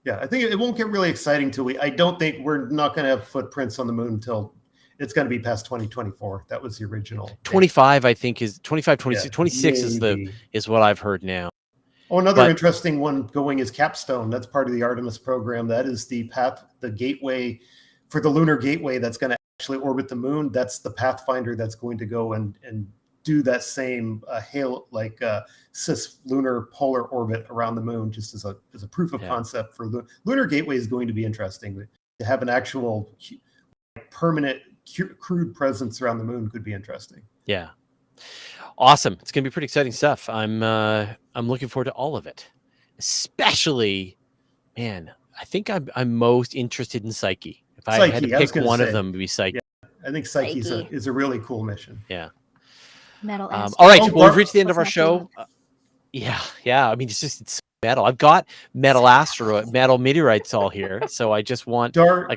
I think it won't get really exciting till I don't think we're not going to have footprints on the moon until it's going to be past 2024. That was the original. 25, I think, is 25, 26. 26 is what I've heard now. Oh, another interesting one going is Capstone. That's part of the Artemis program. That is the gateway for the lunar gateway that's going to actually orbit the moon. That's the Pathfinder that's going to go and do that same cis-lunar polar orbit around the moon, just as a proof of concept for lunar gateway is going to be interesting. To have an actual permanent crewed presence around the moon could be interesting. Yeah. Awesome. It's going to be pretty exciting stuff. I'm looking forward to all of it. Especially, man, I think I'm most interested in Psyche. If I had to pick one of them, it would be Psyche. Yeah, I think Psyche is a really cool mission. Yeah. Metal. All right. Well, we've reached the end of our show. Yeah. I mean, it's metal. I've got metal meteorites all here. So I just want Dart.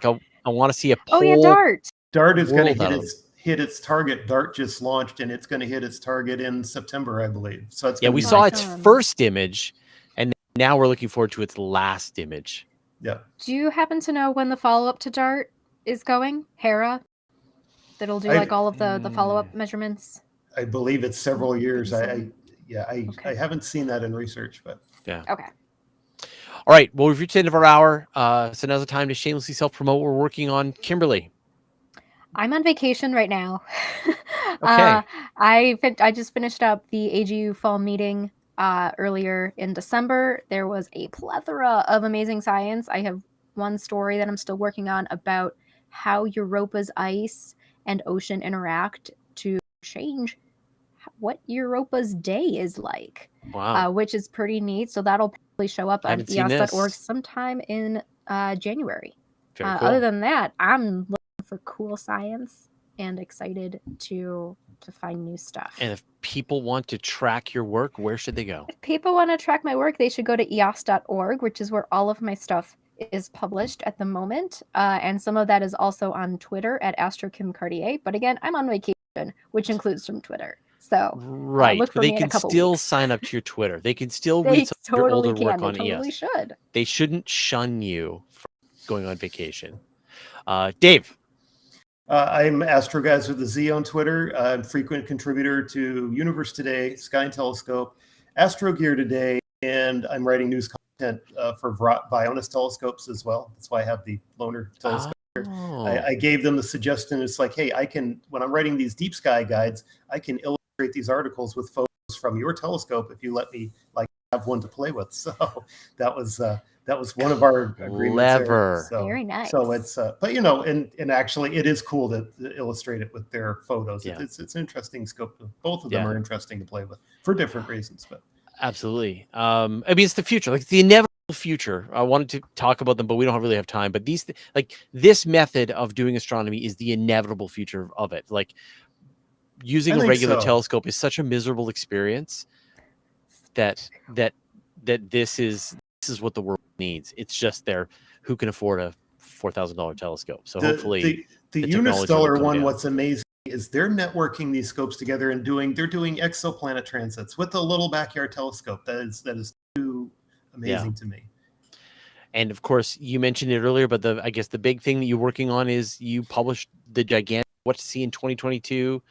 I want to see a pole. Oh yeah, Dart. Dart is going to hit its target. Dart just launched, and it's going to hit its target in September, I believe. So it's we saw its first image, and now we're looking forward to its last image. Yeah. Do you happen to know when the follow-up to Dart is going? Hera, that'll do all of the follow-up measurements. I believe it's several years. I haven't seen that in research, but yeah. Okay. All right. Well, we've reached the end of our hour. So now's the time to shamelessly self-promote. We're working on Kimberly. I'm on vacation right now. Okay. I just finished up the AGU fall meeting earlier in December. There was a plethora of amazing science. I have one story that I'm still working on about how Europa's ice and ocean interact to change what Europa's day is like. Wow. Which is pretty neat. So that'll probably show up on EOS.org sometime in January. Very cool. Other than that, I'm looking for cool science and excited to find new stuff. And if people want to track your work, where should they go? If people want to track my work, they should go to EOS.org, which is where all of my stuff is published at the moment. And some of that is also on Twitter at AstroKimCartier. But again, I'm on vacation, which includes from Twitter. So right, look for but they me in a can couple still weeks. sign up to your Twitter. They can still read some of your older work on They totally EOS. should. They shouldn't shun you for going on vacation. Dave. I'm Astro Guys with a Z on Twitter. I'm a frequent contributor to Universe Today, Sky and Telescope, Astro Gear Today, and I'm writing news content for Vionis telescopes as well. That's why I have the Loner telescope. Oh. I gave them the suggestion. It's like, hey, when I'm writing these deep sky guides, I can illustrate these articles with photos from your telescope if you let me have one to play with. So that was one of our agreements. Clever. So, very nice. So it's but and actually it is cool to illustrate it with their photos. Yeah. It's an interesting scope. Both of them are interesting to play with for different reasons. But absolutely. I mean, it's the future, like the inevitable future. I wanted to talk about them, but we don't really have time. But this method of doing astronomy is the inevitable future of it. Like using a regular telescope is such a miserable experience that this is what the world needs. It's just who can afford a $4,000 telescope. So hopefully the Unistellar one, what's amazing is they're networking these scopes together and they're doing exoplanet transits with a little backyard telescope. That is too amazing to me. And of course, you mentioned it earlier, but I guess the big thing that you're working on is you published the gigantic What to See in 2022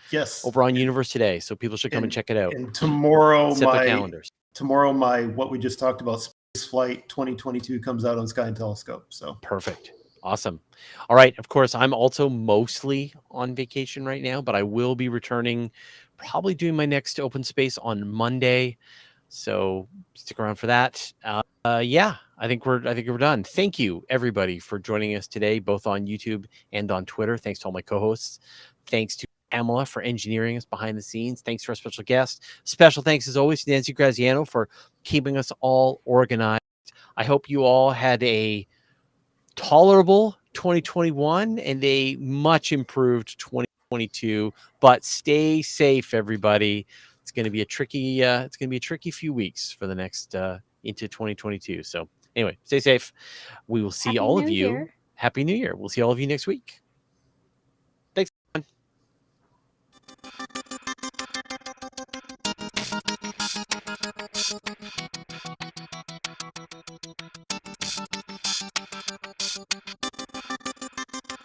over on Universe Today. So people should come and check it out. And tomorrow, set their calendars. my what we just talked about, Space Flight 2022 comes out on Sky and Telescope. So perfect. Awesome. All right. Of course, I'm also mostly on vacation right now, but I will be returning, probably doing my next open space on Monday. So stick around for that. Yeah, I think we're done. Thank you everybody for joining us today, both on YouTube and on Twitter. Thanks to all my co-hosts. Thanks to Pamela for engineering us behind the scenes. Thanks to our special guest. Special thanks as always to Nancy Graziano for keeping us all organized. I hope you all had a tolerable 2021 and a much improved 2022, but stay safe, everybody. It's going to be a tricky few weeks for the next into 2022. So anyway, stay safe. We will see Happy all of New you. Year. Happy New Year. We'll see all of you next week. Thanks. Everyone.